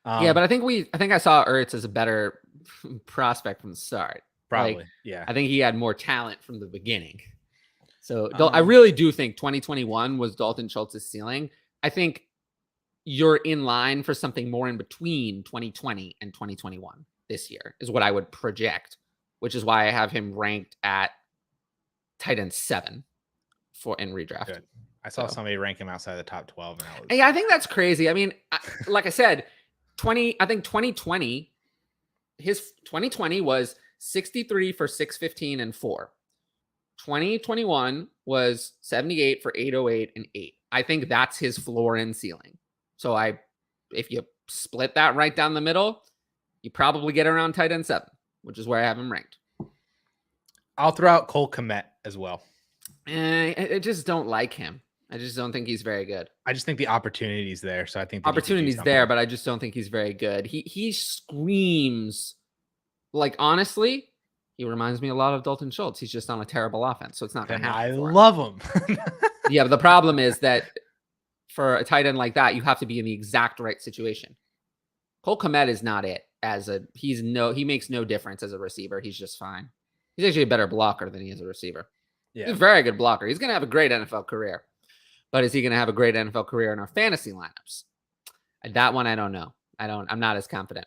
Yeah, but I think I saw Ertz as a better prospect from the start. Probably, yeah. I think he had more talent from the beginning. So I really do think 2021 was Dalton Schultz's ceiling. I think you're in line for something more in between 2020 and 2021 this year is what I would project, which is why I have him ranked at tight end 7 in redraft. Good. I saw somebody rank him outside the top 12. Yeah, I think that's crazy. I mean, like I said, 2020, his 2020 was 63 for 615 and 4. 2021 was 78 for 808 and 8. I think that's his floor and ceiling. So if you split that right down the middle, you probably get around tight end 7, which is where I have him ranked. I'll throw out Cole Kmet as well. I just don't like him. I just don't think he's very good. I just think the opportunity's there. So I think opportunity's there, but I just don't think he's very good. He screams, like, honestly, he reminds me a lot of Dalton Schultz. He's just on a terrible offense, so it's not going to happen. I love him. Yeah, but the problem is that for a tight end like that, you have to be in the exact right situation. Cole Kmet is not it. He makes no difference as a receiver. He's just fine. He's actually a better blocker than he is a receiver. Yeah. He's a very good blocker. He's going to have a great NFL career. But is he going to have a great NFL career in our fantasy lineups? That one, I don't know. I'm not as confident.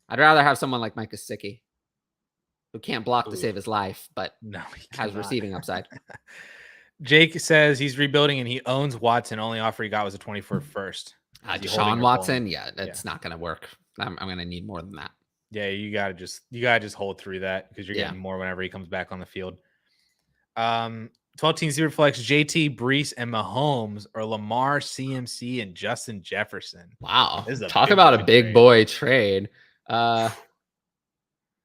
I'd rather have someone like Mike Gesicki, who can't block to save his life, but has receiving upside. Jake says he's rebuilding and he owns Watson. Only offer he got was a 24 first. Deshaun Watson? Yeah, that's not going to work. I'm going to need more than that. Yeah, you gotta just hold through that because you're getting more whenever he comes back on the field. 12-team Superflex, JT, Brees, and Mahomes, or Lamar, CMC, and Justin Jefferson. Wow. Talk about a big boy trade. I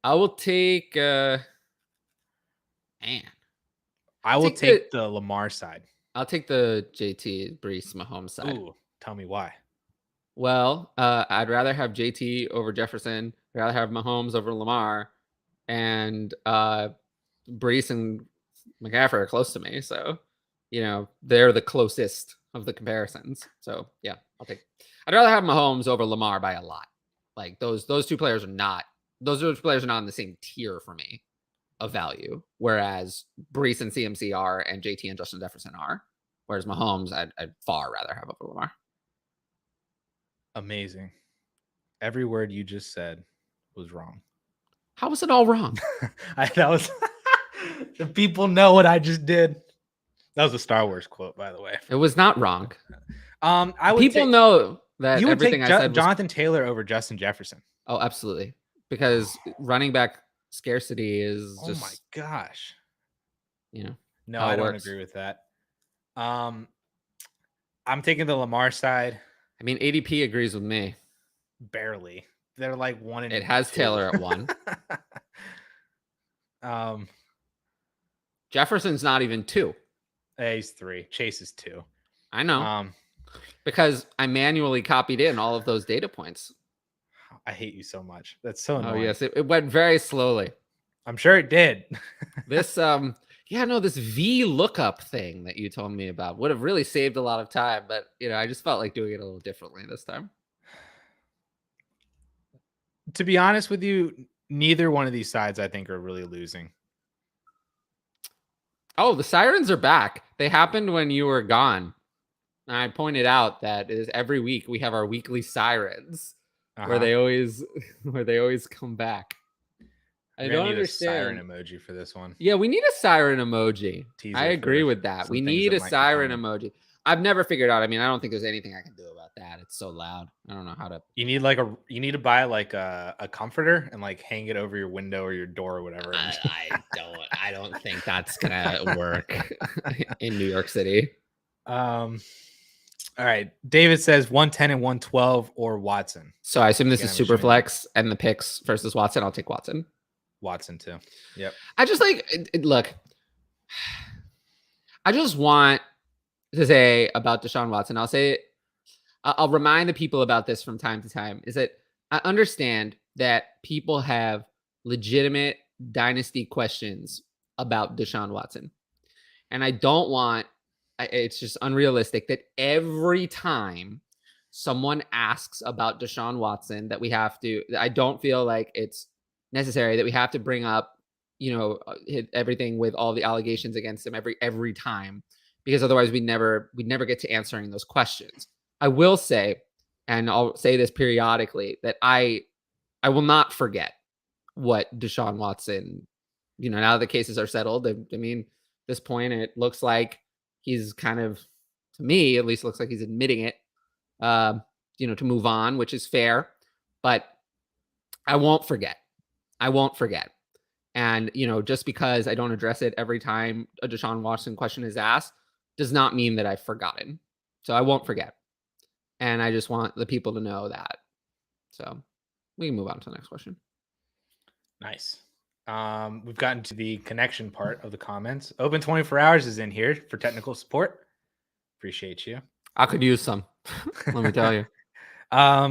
will take I will take the Lamar side. I'll take the JT, Brees, Mahomes side. Ooh, tell me why. Well, I'd rather have JT over Jefferson. I'd rather have Mahomes over Lamar. And Brees and McCaffrey are close to me. So, they're the closest of the comparisons. So, yeah, I'd rather have Mahomes over Lamar by a lot. Like, those two players are not in the same tier for me of value. Whereas Brees and CMC are, and JT and Justin Jefferson are. Whereas Mahomes, I'd far rather have over Lamar. Amazing. Every word you just said was wrong. How was it all wrong? That was the people know what I just did. That was a Star Wars quote, by the way. It was not wrong. I would People know that you would everything take I said was. Jonathan Taylor over Justin Jefferson. Oh, absolutely. Because running back scarcity is Oh just, my gosh. No, how I it don't works. agree with that. I'm taking the Lamar side. I mean, ADP agrees with me. Barely. They're like 1 and It has 2. Taylor at 1. Jefferson's not even 2. He's 3. Chase is 2. I know. Because I manually copied in all of those data points. I hate you so much. That's so annoying. Oh, yes. It went very slowly. I'm sure it did. This, this V lookup thing that you told me about would have really saved a lot of time. But, I just felt like doing it a little differently this time. To be honest with you, neither one of these sides I think are really losing. Oh, the sirens are back. They happened when you were gone. And I pointed out that every week we have our weekly sirens where they always come back. I don't understand. A siren emoji for this one. Yeah, we need a siren emoji. I agree with that. We need a siren emoji. I've never figured out. I mean, I don't think there's anything I can do about that. It's so loud. I don't know how to. You need to buy like a comforter and like hang it over your window or your door or whatever. I don't think that's gonna work in New York City. All right. David says 110 and 112 or Watson. So I assume this is Superflex and the picks versus Watson. I'll take Watson. Watson too. Yep. I just look. I just want to say about Deshaun Watson. I'll remind the people about this from time to time, is that I understand that people have legitimate dynasty questions about Deshaun Watson. And I don't want, it's just unrealistic that every time someone asks about Deshaun Watson I don't feel like it's necessary that we have to bring up, everything with all the allegations against him every time, because otherwise we'd never get to answering those questions. I will say, and I'll say this periodically, that I will not forget what Deshaun Watson, now the cases are settled. I mean, at this point, it looks like he's kind of, to me, at least looks like he's admitting it, to move on, which is fair, but I won't forget. And, just because I don't address it every time a Deshaun Watson question is asked does not mean that I've forgotten. So I won't forget. And I just want the people to know that. So we can move on to the next question. Nice. We've gotten to the connection part of the comments. Open 24 hours is in here for technical support. Appreciate you. I could use some. Let me tell you.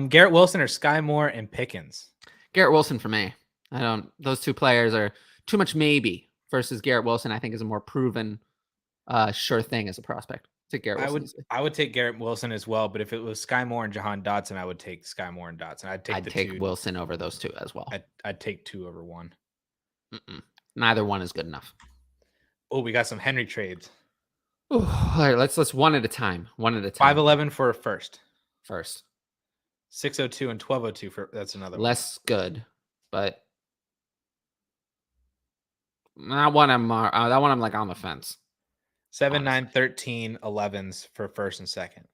Garrett Wilson or Sky Moore and Pickens? Garrett Wilson for me. Those two players are too much maybe versus Garrett Wilson, I think, is a more proven sure thing as a prospect. Take Garrett Wilson. I would take Garrett Wilson as well, but if it was Sky Moore and Jahan Dotson, I would take Sky Moore and Dotson. I'd take Wilson over those two as well. I'd take 2 over 1. Neither one is good enough. Oh, we got some Henry trades. Ooh, all right, let's one at a time. 511 for a first. 602 and 1202 for that's another less one. Good, but that one I'm like on the fence. 7, 9, 13, 11s for first and second.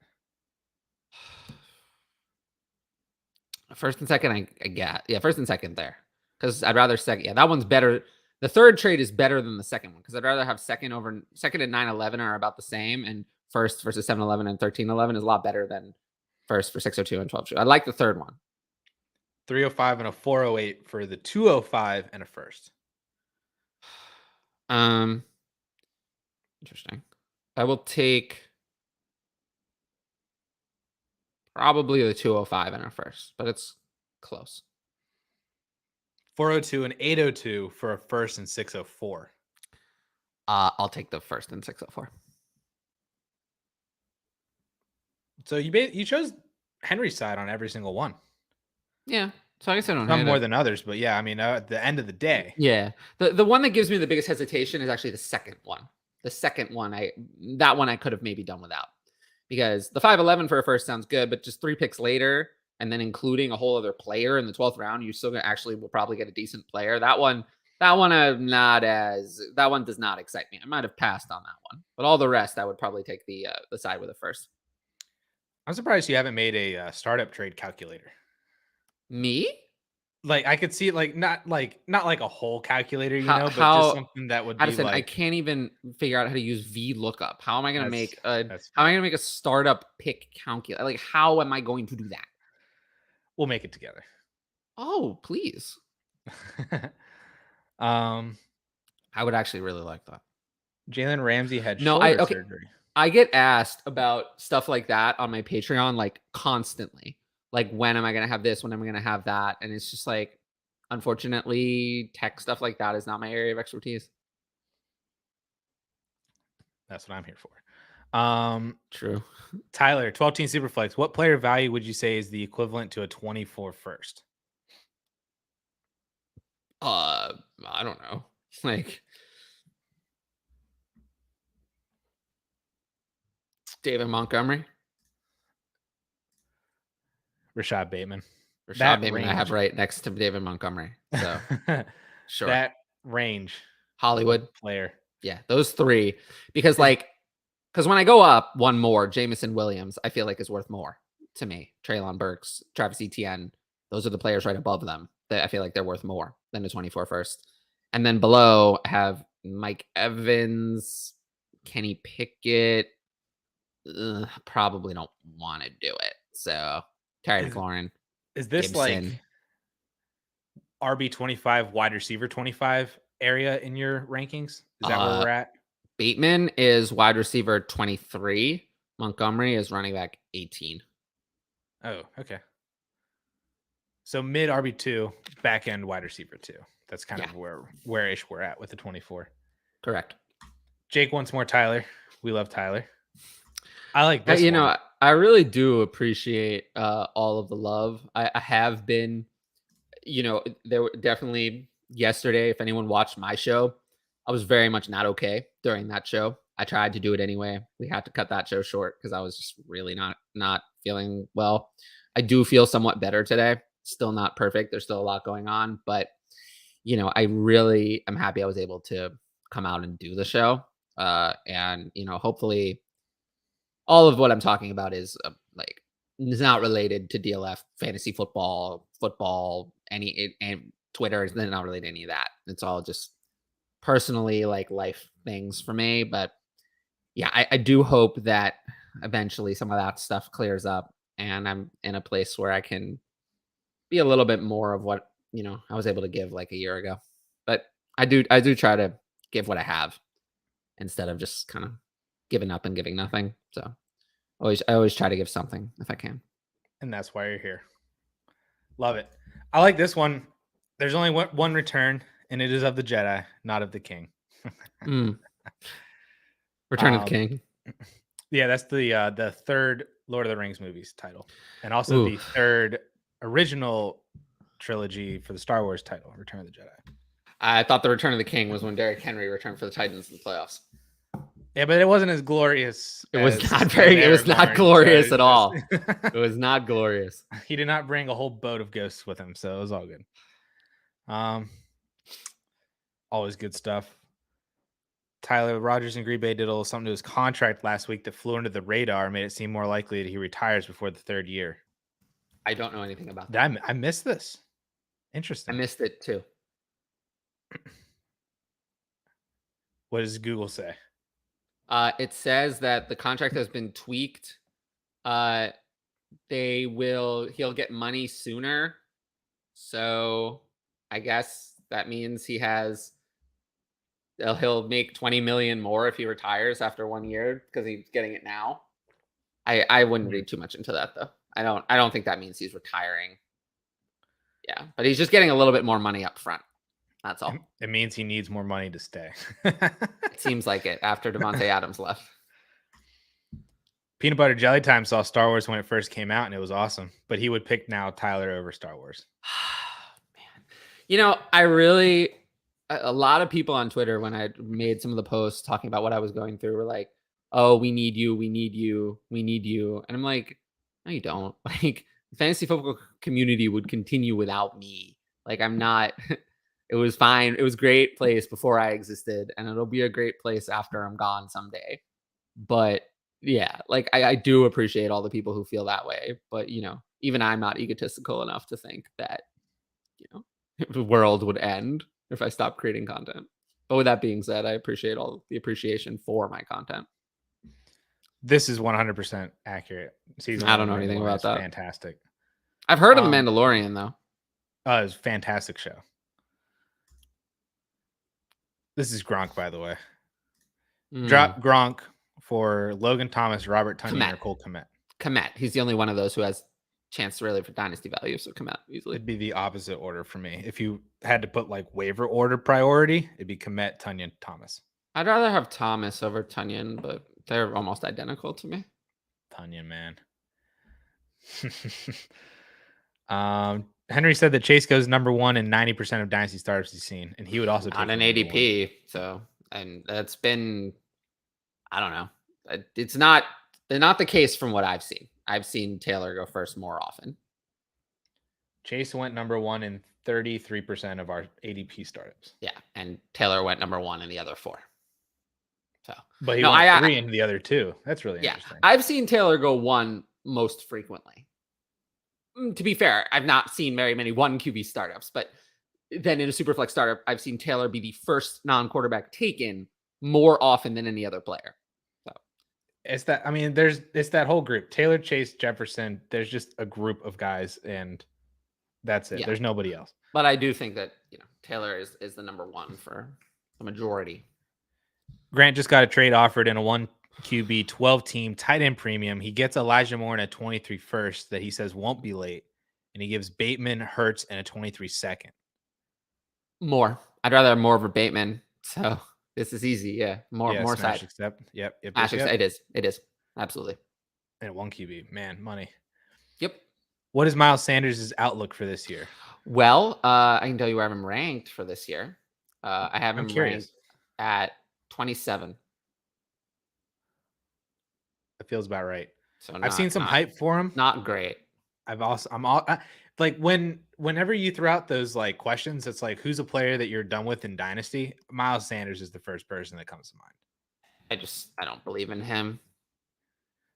First and second, I get. Yeah, first and second there. Because I'd rather second. Yeah, that one's better. The third trade is better than the second one. Because I'd rather have second and 911 are about the same. And first versus 711 and 1311 is a lot better than first for 602 and 1202. I like the third one. 305 and a 408 for the 205 and a first. Interesting. I will take probably the 205 and a first, but it's close. 402 and 802 for a first and 604. I'll take the first and 604. So you chose Henry's side on every single one. Yeah. So I guess I don't Some more than others, but yeah, I mean, at the end of the day. Yeah. The one that gives me the biggest hesitation is actually the second one. The second one, that one I could have maybe done without. Because the 511 for a first sounds good, but just 3 picks later, and then including a whole other player in the 12th round, you still actually will probably get a decent player. That one I'm not as, that one does not excite me. I might have passed on that one, but all the rest I would probably take the side with the first. I'm surprised you haven't made a startup trade calculator. Me? Like I could see it, not like a whole calculator, but just something that would Addison, be like. I can't even figure out how to use VLOOKUP. How am I going to make how am I going to make a startup pick calculator? Like, how am I going to do that? We'll make it together. Oh, please. I would actually really like that. Jalen Ramsey had shoulder surgery. I get asked about stuff like that on my Patreon, like constantly. Like, when am I going to have this? When am I going to have that? And it's just like, unfortunately, tech stuff like that is not my area of expertise. That's what I'm here for. True. Tyler, 12-team Superflex. What player value would you say is the equivalent to a 24 first? I don't know. Like, David Montgomery. Rashad Bateman. I have right next to David Montgomery. So sure. That range. Hollywood player. Yeah, those three. Because when I go up one more, Jamison Williams, I feel like is worth more to me. Treylon Burks, Travis Etienne. Those are the players right above them that I feel like they're worth more than the 24 first. And then below have Mike Evans, Kenny Pickett. Probably don't want to do it. So Terry McLaurin. Is this Gibson. Like RB 25, wide receiver 25 area in your rankings? Is that where we're at? Bateman is wide receiver 23. Montgomery is running back 18. Oh, okay. So mid RB2, back end wide receiver 2. That's kind of where-ish we're at with the 24. Correct. Jake wants more Tyler. We love Tyler. I like this one. I really do appreciate all of the love. I have been, there were definitely yesterday, if anyone watched my show, I was very much not okay during that show. I tried to do it anyway. We had to cut that show short because I was just really not feeling well. I do feel somewhat better today. Still not perfect. There's still a lot going on, but I really am happy I was able to come out and do the show. And hopefully all of what I'm talking about is is not related to DLF, fantasy football, and Twitter is not related to any of that. It's all just personally life things for me. But yeah, I do hope that eventually some of that stuff clears up and I'm in a place where I can be a little bit more of what, I was able to give like a year ago. But I do try to give what I have instead of just kind of giving up and giving nothing. So I always try to give something if I can. And that's why you're here. Love it. I like this one. There's only one return, and it is of the Jedi, not of the King. Return of the King. Yeah, that's the third Lord of the Rings movies title, and also the third original trilogy for the Star Wars title, Return of the Jedi. I thought the Return of the King was when Derrick Henry returned for the Titans in the playoffs. Yeah, but it wasn't as glorious. It was not glorious at all. It was not glorious. He did not bring a whole boat of ghosts with him, so it was all good. Always good stuff. Tyler Rogers in Green Bay did a little something to his contract last week that flew under the radar, made it seem more likely that he retires before the third year. I don't know anything about that. I missed this. Interesting. I missed it too. What does Google say? It says that the contract has been tweaked. He'll get money sooner. So I guess that means he'll make 20 million more if he retires after 1 year because he's getting it now. I wouldn't read too much into that though. I don't think that means he's retiring. Yeah, but he's just getting a little bit more money up front. That's all. It means he needs more money to stay. It seems like it after Devontae Adams left. Peanut Butter Jelly Time saw Star Wars when it first came out, and it was awesome. But he would pick now Tyler over Star Wars. Man. A lot of people on Twitter, when I made some of the posts talking about what I was going through, were like, oh, we need you, we need you, we need you. And I'm like, no, you don't. fantasy football community would continue without me. Like I'm not. It was fine. It was a great place before I existed, and it'll be a great place after I'm gone someday. But yeah, like I do appreciate all the people who feel that way. But even I'm not egotistical enough to think that the world would end if I stopped creating content. But with that being said, I appreciate all the appreciation for my content. This is 100% accurate. Season I one don't of know anything Mandalorian about is that. fantastic. I've heard of The Mandalorian though. It's a fantastic show. This is Gronk, by the way. Drop Gronk for Logan Thomas, Robert Tonyan, or Cole Kmet. Kmet. He's the only one of those who has chance really for dynasty value. So Kmet easily. It'd be the opposite order for me. If you had to put like waiver order priority, it'd be Kmet, Tonyan, Thomas. I'd rather have Thomas over Tonyan, but they're almost identical to me. Tonyan, man. Henry said that Chase goes number 1 in 90% of dynasty startups he's seen, and he would also take an ADP. 1. So, and that's been, I don't know. It's not the case from what I've seen. I've seen Taylor go first more often. Chase went number 1 in 33% of our ADP startups. Yeah, and Taylor went number 1 in the other 4. So, but he went 3 in the other 2. That's really interesting. I've seen Taylor go 1 most frequently. To be fair, I've not seen very many 1 QB startups, but then in a Superflex startup, I've seen Taylor be the first non-quarterback taken more often than any other player. So it's that, I mean, it's that whole group, Taylor, Chase, Jefferson. There's just a group of guys, and that's it. Yeah. There's nobody else. But I do think that Taylor is the number 1 for the majority. Grant just got a trade offered in a 1 QB 12 team tight end premium. He gets Elijah Moore in a 23 first that he says won't be late, and he gives Bateman, Hurts, and a 23 second. More. I'd rather have more over Bateman. So this is easy. Yeah, more side. Accept. Yep. It is absolutely. And 1 QB, man, money. Yep. What is Miles Sanders' outlook for this year? Well, I can tell you where I'm ranked for this year. I have him ranked at 27. That feels about right. So I've seen some hype for him. Not great. Like whenever you throw out those like questions, it's like, who's a player that you're done with in Dynasty? Miles Sanders is the first person that comes to mind. I don't believe in him.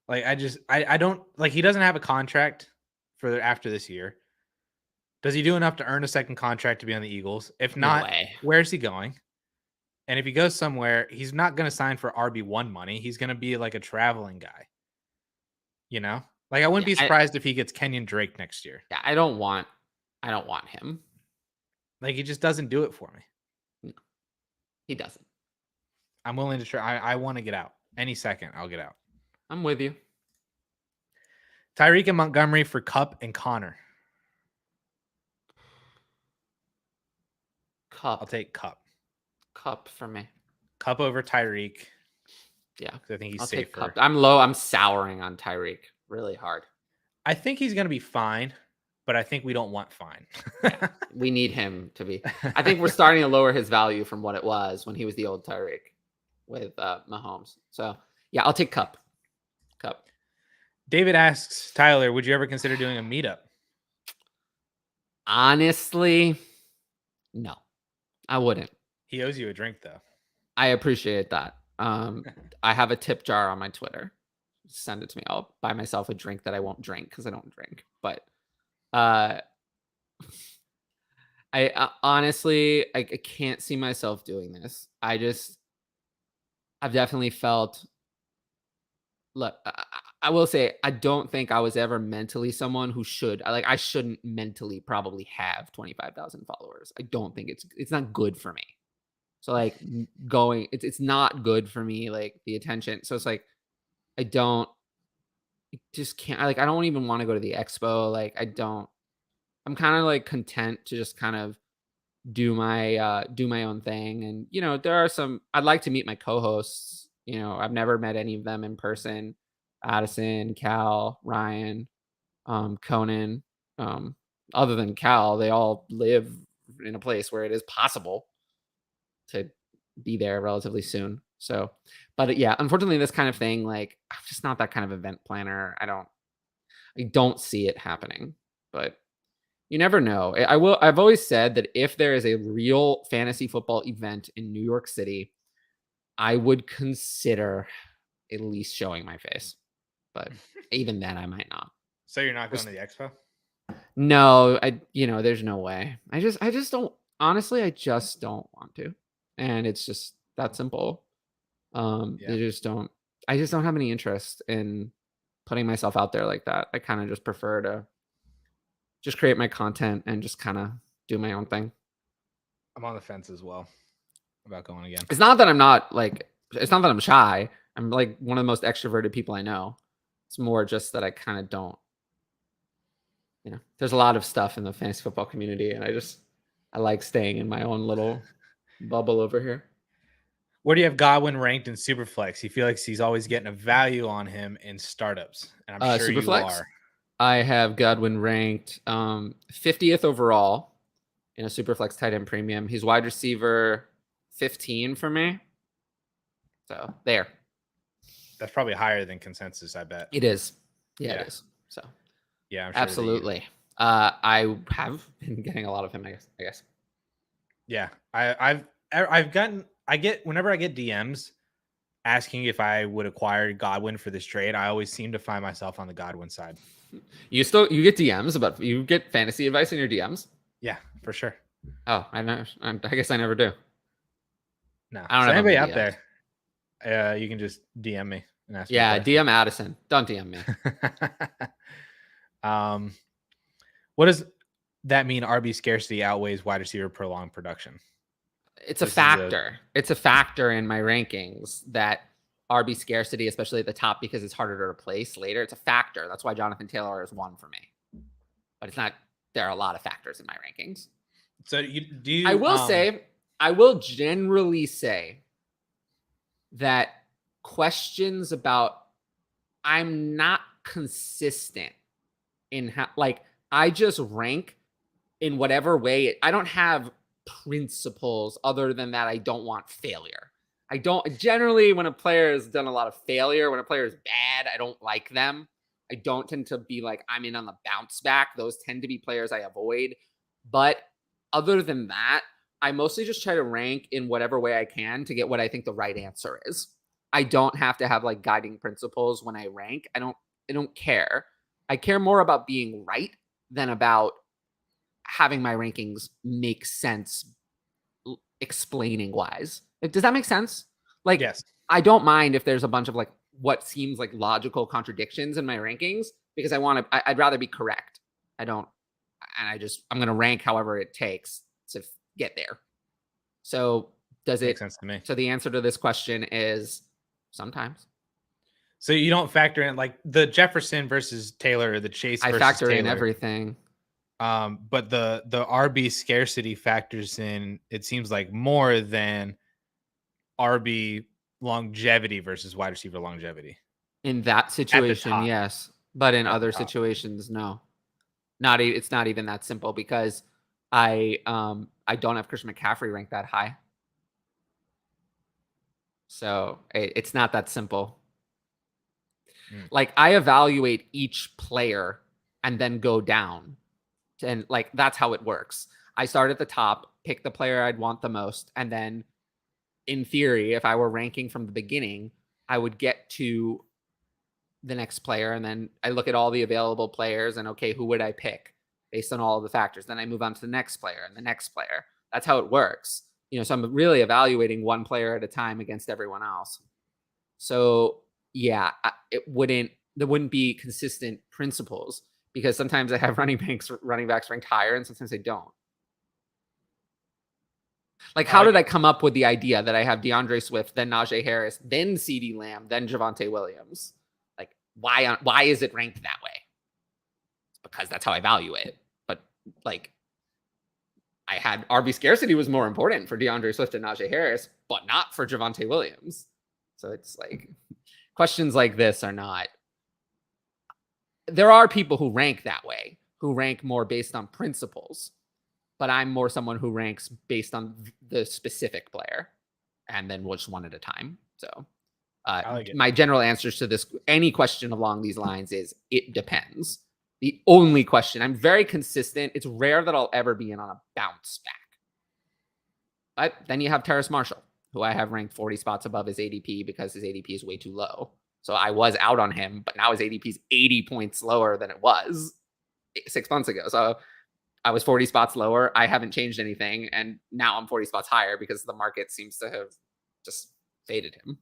Like I don't like, he doesn't have a contract for after this year. Does he do enough to earn a second contract to be on the Eagles? If not, where's he going? And if he goes somewhere, he's not going to sign for RB1 money. He's going to be like a traveling guy. Like I wouldn't be surprised if he gets Kenyon Drake next year. Yeah, I don't want him. Like he just doesn't do it for me. No, he doesn't. I'm willing to try. I want to get out. Any second, I'll get out. I'm with you. Tyreek and Montgomery for Kupp and Connor. Kupp. I'll take Kupp. Kupp for me. Kupp over Tyreek. Yeah, I think he's I'll safer. Take Kupp. I'm low. I'm souring on Tyreek really hard. I think he's going to be fine, but I think we don't want fine. Yeah, we need him to be. I think we're starting to lower his value from what it was when he was the old Tyreek with Mahomes. So yeah, I'll take Kupp. David asks, Tyler, would you ever consider doing a meetup? Honestly, no, I wouldn't. He owes you a drink, though. I appreciate that. I have a tip jar on my Twitter. Send it to me. I'll buy myself a drink that I won't drink because I don't drink. But I honestly, I can't see myself doing this. I've definitely felt. Look, I will say I don't think I was ever mentally someone who I shouldn't mentally probably have 25,000 followers. I don't think it's not good for me. So like it's not good for me, like the attention. So it's like, I don't even want to go to the expo. Like I'm kind of like content to just kind of do my own thing. And, there are I'd like to meet my co-hosts. I've never met any of them in person. Addison, Cal, Ryan, Conan, other than Cal, they all live in a place where it is possible to be there relatively soon. So, but yeah, unfortunately, this kind of thing, like, I'm just not that kind of event planner. I don't see it happening, but you never know. I've always said that if there is a real fantasy football event in New York City, I would consider at least showing my face. But even then, I might not. So you're not going to the expo? No, there's no way. I just don't. Honestly, I just don't want to, and it's just that simple. Yeah. I just don't have any interest in putting myself out there like that. I kind of just prefer to just create my content and just kind of do my own thing. I'm on the fence as well about going again. It's not that I'm shy. I'm like one of the most extroverted people I know. It's more just that I kind of don't, there's a lot of stuff in the fantasy football community, and I like staying in my own little bubble over here. Where do you have Godwin ranked in Superflex? He feels like he's always getting a value on him in startups, and I'm sure Superflex? you are. I have Godwin ranked 50th overall in a Superflex tight end premium. He's wide receiver 15 for me. So there. That's probably higher than consensus, I bet. It is. Yeah. It is. So yeah, I'm sure absolutely. I have been getting a lot of him, I guess. Yeah. Whenever I get DMs asking if I would acquire Godwin for this trade, I always seem to find myself on the Godwin side. You get DMs about, you get fantasy advice in your DMs? Yeah, for sure. Oh, I guess I never do. No. I don't have anybody out there. You can just DM me and ask me. Yeah, DM Addison. Don't DM me. What does that mean? RB scarcity outweighs wide receiver prolonged production. It's a factor. It's a factor in my rankings that RB scarcity, especially at the top, because it's harder to replace later. It's a factor. That's why Jonathan Taylor is one for me. But it's not. There are a lot of factors in my rankings. So I will generally say that questions about I'm not consistent in how, like, I just rank in whatever way. I don't have principles other than that. I don't want failure. I don't generally, when a player has done a lot of failure, when a player is bad, I don't like them. I don't tend to be like, I'm in on the bounce back. Those tend to be players I avoid. But other than that, I mostly just try to rank in whatever way I can to get what I think the right answer is. I don't have to have like guiding principles when I rank. I don't care. I care more about being right than about having my rankings make sense explaining wise. Like, does that make sense? Like, yes. I don't mind if there's a bunch of like what seems like logical contradictions in my rankings, because I'd rather be correct. I'm going to rank however it takes to get there. So does it make sense to me? So the answer to this question is sometimes. So you don't factor in like the Jefferson versus Taylor or the Chase versus Taylor. I factor in everything. But the RB scarcity factors in, it seems like, more than RB longevity versus wide receiver longevity. In that situation, yes. But in other situations, no. It's not even that simple, because I don't have Christian McCaffrey ranked that high. So it's not that simple. Like, I evaluate each player and then go down. And like, that's how it works. I start at the top, pick the player I'd want the most. And then in theory, if I were ranking from the beginning, I would get to the next player. And then I look at all the available players and, okay, who would I pick based on all of the factors? Then I move on to the next player and the next player. That's how it works. So I'm really evaluating one player at a time against everyone else. So yeah, there wouldn't be consistent principles, because sometimes I have running backs ranked higher and sometimes I don't. Like, how did I come up with the idea that I have DeAndre Swift, then Najee Harris, then CeeDee Lamb, then Javonte Williams? Like, why is it ranked that way? It's because that's how I value it. But like, I had RB scarcity was more important for DeAndre Swift and Najee Harris, but not for Javonte Williams. So it's like, questions like this are not. There are people who rank that way, who rank more based on principles, but I'm more someone who ranks based on the specific player and then just one at a time. So I like it. My general answers to this, any question along these lines, is it depends. The only question, I'm very consistent. It's rare that I'll ever be in on a bounce back. But then you have Terrace Marshall, who I have ranked 40 spots above his ADP because his ADP is way too low. So I was out on him, but now his ADP is 80 points lower than it was 6 months ago. So I was 40 spots lower. I haven't changed anything. And now I'm 40 spots higher because the market seems to have just faded him.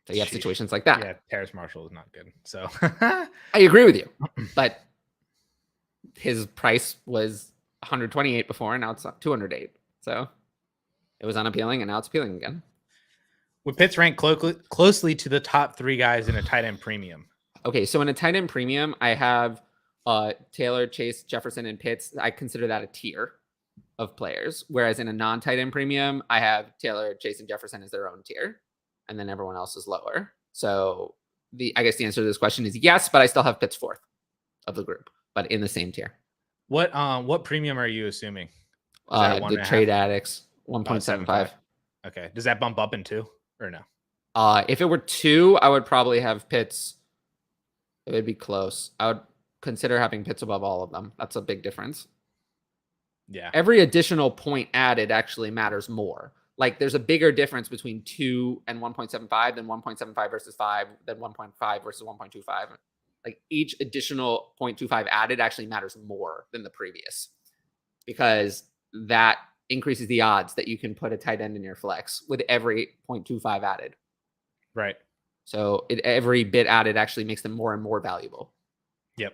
So you have situations like that. Yeah, Terrace Marshall is not good. So I agree with you. But his price was 128 before, and now it's 208. So it was unappealing, and now it's appealing again. Would Pitts rank closely to the top 3 guys in a tight end premium? Okay, so in a tight end premium, I have Taylor, Chase, Jefferson, and Pitts. I consider that a tier of players. Whereas in a non-tight end premium, I have Taylor, Chase, and Jefferson as their own tier, and then everyone else is lower. So I guess the answer to this question is yes, but I still have Pitts 4th of the group, but in the same tier. What premium are you assuming? The Trade Addicts 1.75. Okay. Does that bump up in 2 or no? If it were 2, I would probably have Pitts. It would be close. I would consider having Pitts above all of them. That's a big difference. Yeah. Every additional point added actually matters more. Like there's a bigger difference between 2 and 1.75 than 1.75 versus 5, than 1.5 versus 1.25. Like each additional 0.25 added actually matters more than the previous, because that increases the odds that you can put a tight end in your flex with every 0.25 added. Right. So every bit added actually makes them more and more valuable. Yep.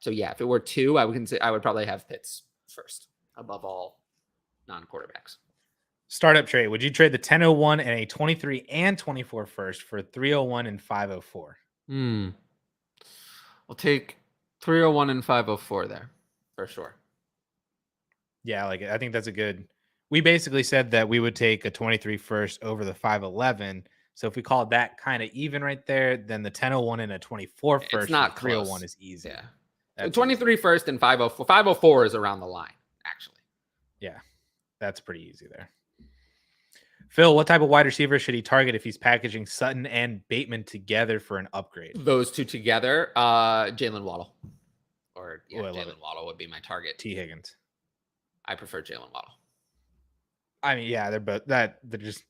So yeah, if it were 2, I would probably have Pitts first above all non-quarterbacks. Startup trade. Would you trade the 1001 and a 23 and 24 first for 301 and 504? I'll take 301 and 504 there for sure. Yeah, like I think that's a good. We basically said that we would take a 23 first over the 511. So if we call that kind of even right there, then the 1001 and a 24 first, it's not 301 is easy. Yeah. That's 23 easy. First and 504. 504 is around the line, actually. Yeah, that's pretty easy there. Phil, what type of wide receiver should he target if he's packaging Sutton and Bateman together for an upgrade? Those two together, Jalen Waddle. Or Jalen Waddle would be my target. T. Higgins. I prefer Jalen Waddle. I mean, yeah, they're just.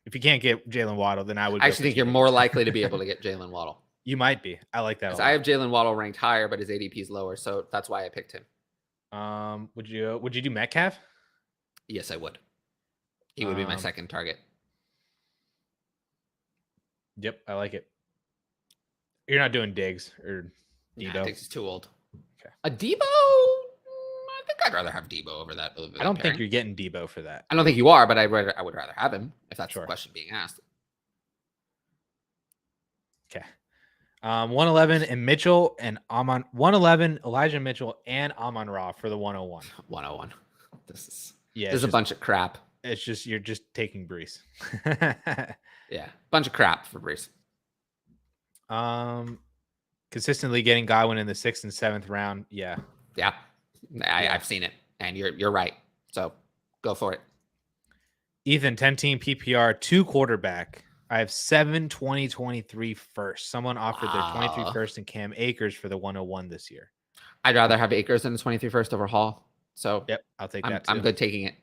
If you can't get Jalen Waddle, then I would. I actually think you're more likely to be able to get Jalen Waddle. You might be. I like that. I have Jalen Waddle ranked higher, but his ADP is lower, so that's why I picked him. Would you do Metcalf? Yes, I would. He would be my second target. Yep, I like it. You're not doing Diggs or Debo. Nah, Diggs is too old. Okay. A Debo? I think I'd rather have Debo over that. I don't think you're getting Debo for that. I don't think you are, but I would rather have him if that's the question being asked. Okay. 111 and Mitchell and 111 Elijah Mitchell and Amon-Ra for the 101. 101. This is a bunch of crap. It's just you're just taking Brees. Yeah, bunch of crap for Brees. Consistently getting Godwin in the 6th and 7th round. Yeah. I've seen it, and you're right. So go for it. Ethan, 10-team PPR, 2 quarterback. I have 7 2023 first. Someone offered their 23 first and Cam Akers for the 101 this year. I'd rather have Akers than the 23 first over Hall. So yep, I'll take that too. I'm good taking it,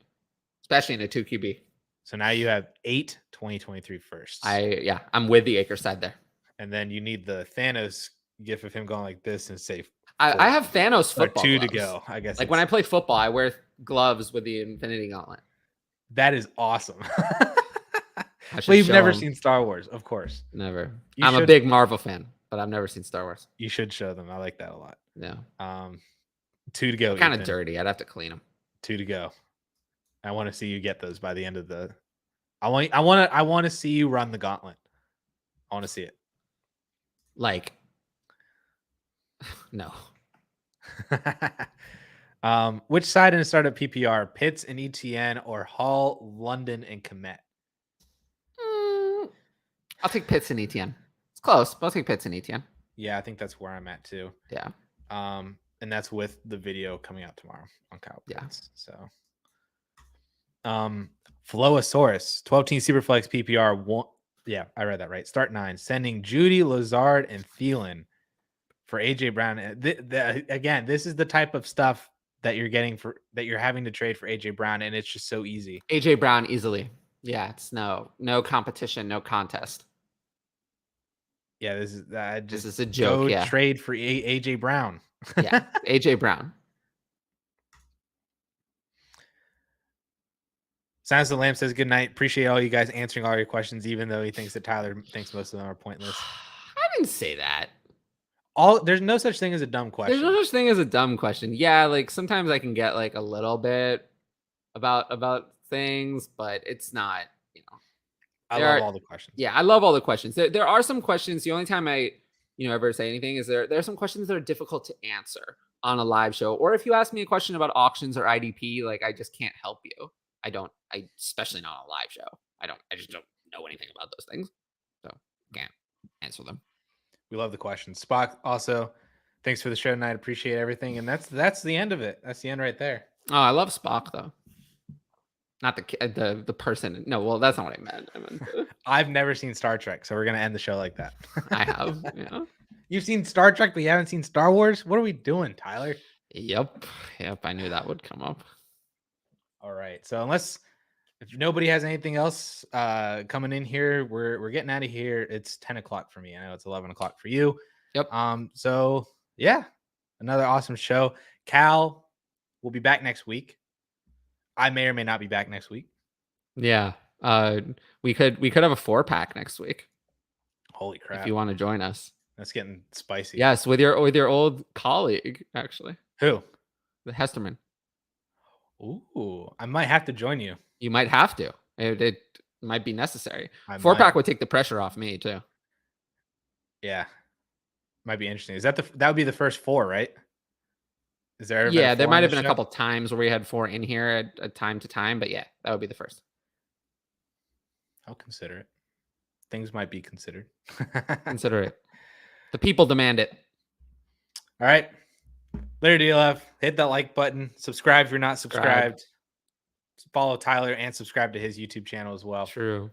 especially in a 2 QB. So now you have 8 2023 firsts. I'm with the Akers side there. And then you need the Thanos gif of him going like this and say I have Thanos football 2 gloves. to go. I guess like when I play football, I wear gloves with the Infinity Gauntlet. That is awesome. Well, you've never seen Star Wars, of course. Never. I'm a big Marvel fan, but I've never seen Star Wars. You should show them. I like that a lot. Yeah. 2 to go. Kind of dirty. I'd have to clean them. 2 to go. I want to see you get those by the end of the. I want to see you run the gauntlet. I want to see it. Like. No. Which side in a startup PPR? Pitts and ETN or Hall, London, and Komet? I'll take Pitts and ETN. It's close, but I'll take Pitts and ETN. Yeah, I think that's where I'm at too. Yeah. And that's with the video coming out tomorrow on Kyle Pitts. Yeah. So Flowosaurus, 12-team Superflex PPR, Yeah, I read that right. Start 9. Sending Judy, Lazard, and Thielen for AJ Brown. Again, this is the type of stuff that you're getting that you're having to trade for AJ Brown, and it's just so easy. AJ Brown easily. Yeah, it's no competition, no contest. Yeah, this is a joke. Yeah, trade for AJ Brown. Yeah, AJ Brown. Silence the Lamb says good night. Appreciate all you guys answering all your questions, even though he thinks that Tyler thinks most of them are pointless. I didn't say that. There's no such thing as a dumb question. There's no such thing as a dumb question. Yeah, like sometimes I can get like a little bit about things, but it's not, I love all the questions. Yeah, I love all the questions. There are some questions. The only time I, ever say anything is there are some questions that are difficult to answer on a live show. Or if you ask me a question about auctions or IDP, like I just can't help you. Especially not on a live show. I just don't know anything about those things. So can't answer them. We love the questions. Spock, also, thanks for the show tonight. Appreciate everything. And that's the end of it. That's the end right there. Oh, I love Spock though. Not the person. No, well, that's not what I meant. I've never seen Star Trek, so we're gonna end the show like that. I have. Yeah. You've seen Star Trek, but you haven't seen Star Wars? What are we doing, Tyler? Yep. I knew that would come up. All right. So if nobody has anything else coming in here, we're getting out of here. It's 10 o'clock for me. I know it's 11 o'clock for you. Yep. So yeah, another awesome show. Cal will be back next week. I may or may not be back next week. Yeah. We could have a 4-pack next week. Holy crap. If you want to join us. That's getting spicy. Yes, with your old colleague, actually. Who? The Hesterman. Ooh, I might have to join you. You might have to. It might be necessary. 4-pack would take the pressure off me too. Yeah. Might be interesting. That would be the first 4, right? Is there? Yeah, there might have been a couple times where we had 4 in here at time to time, but yeah, that would be the first. I'll consider it. Things might be considered. Consider it. The people demand it. All right. Later, DLF. Hit that like button. Subscribe if you're not subscribed. Follow Tyler and subscribe to his YouTube channel as well. True.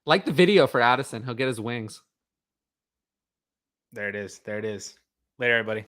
Like the video for Addison. He'll get his wings. There it is. Later, everybody.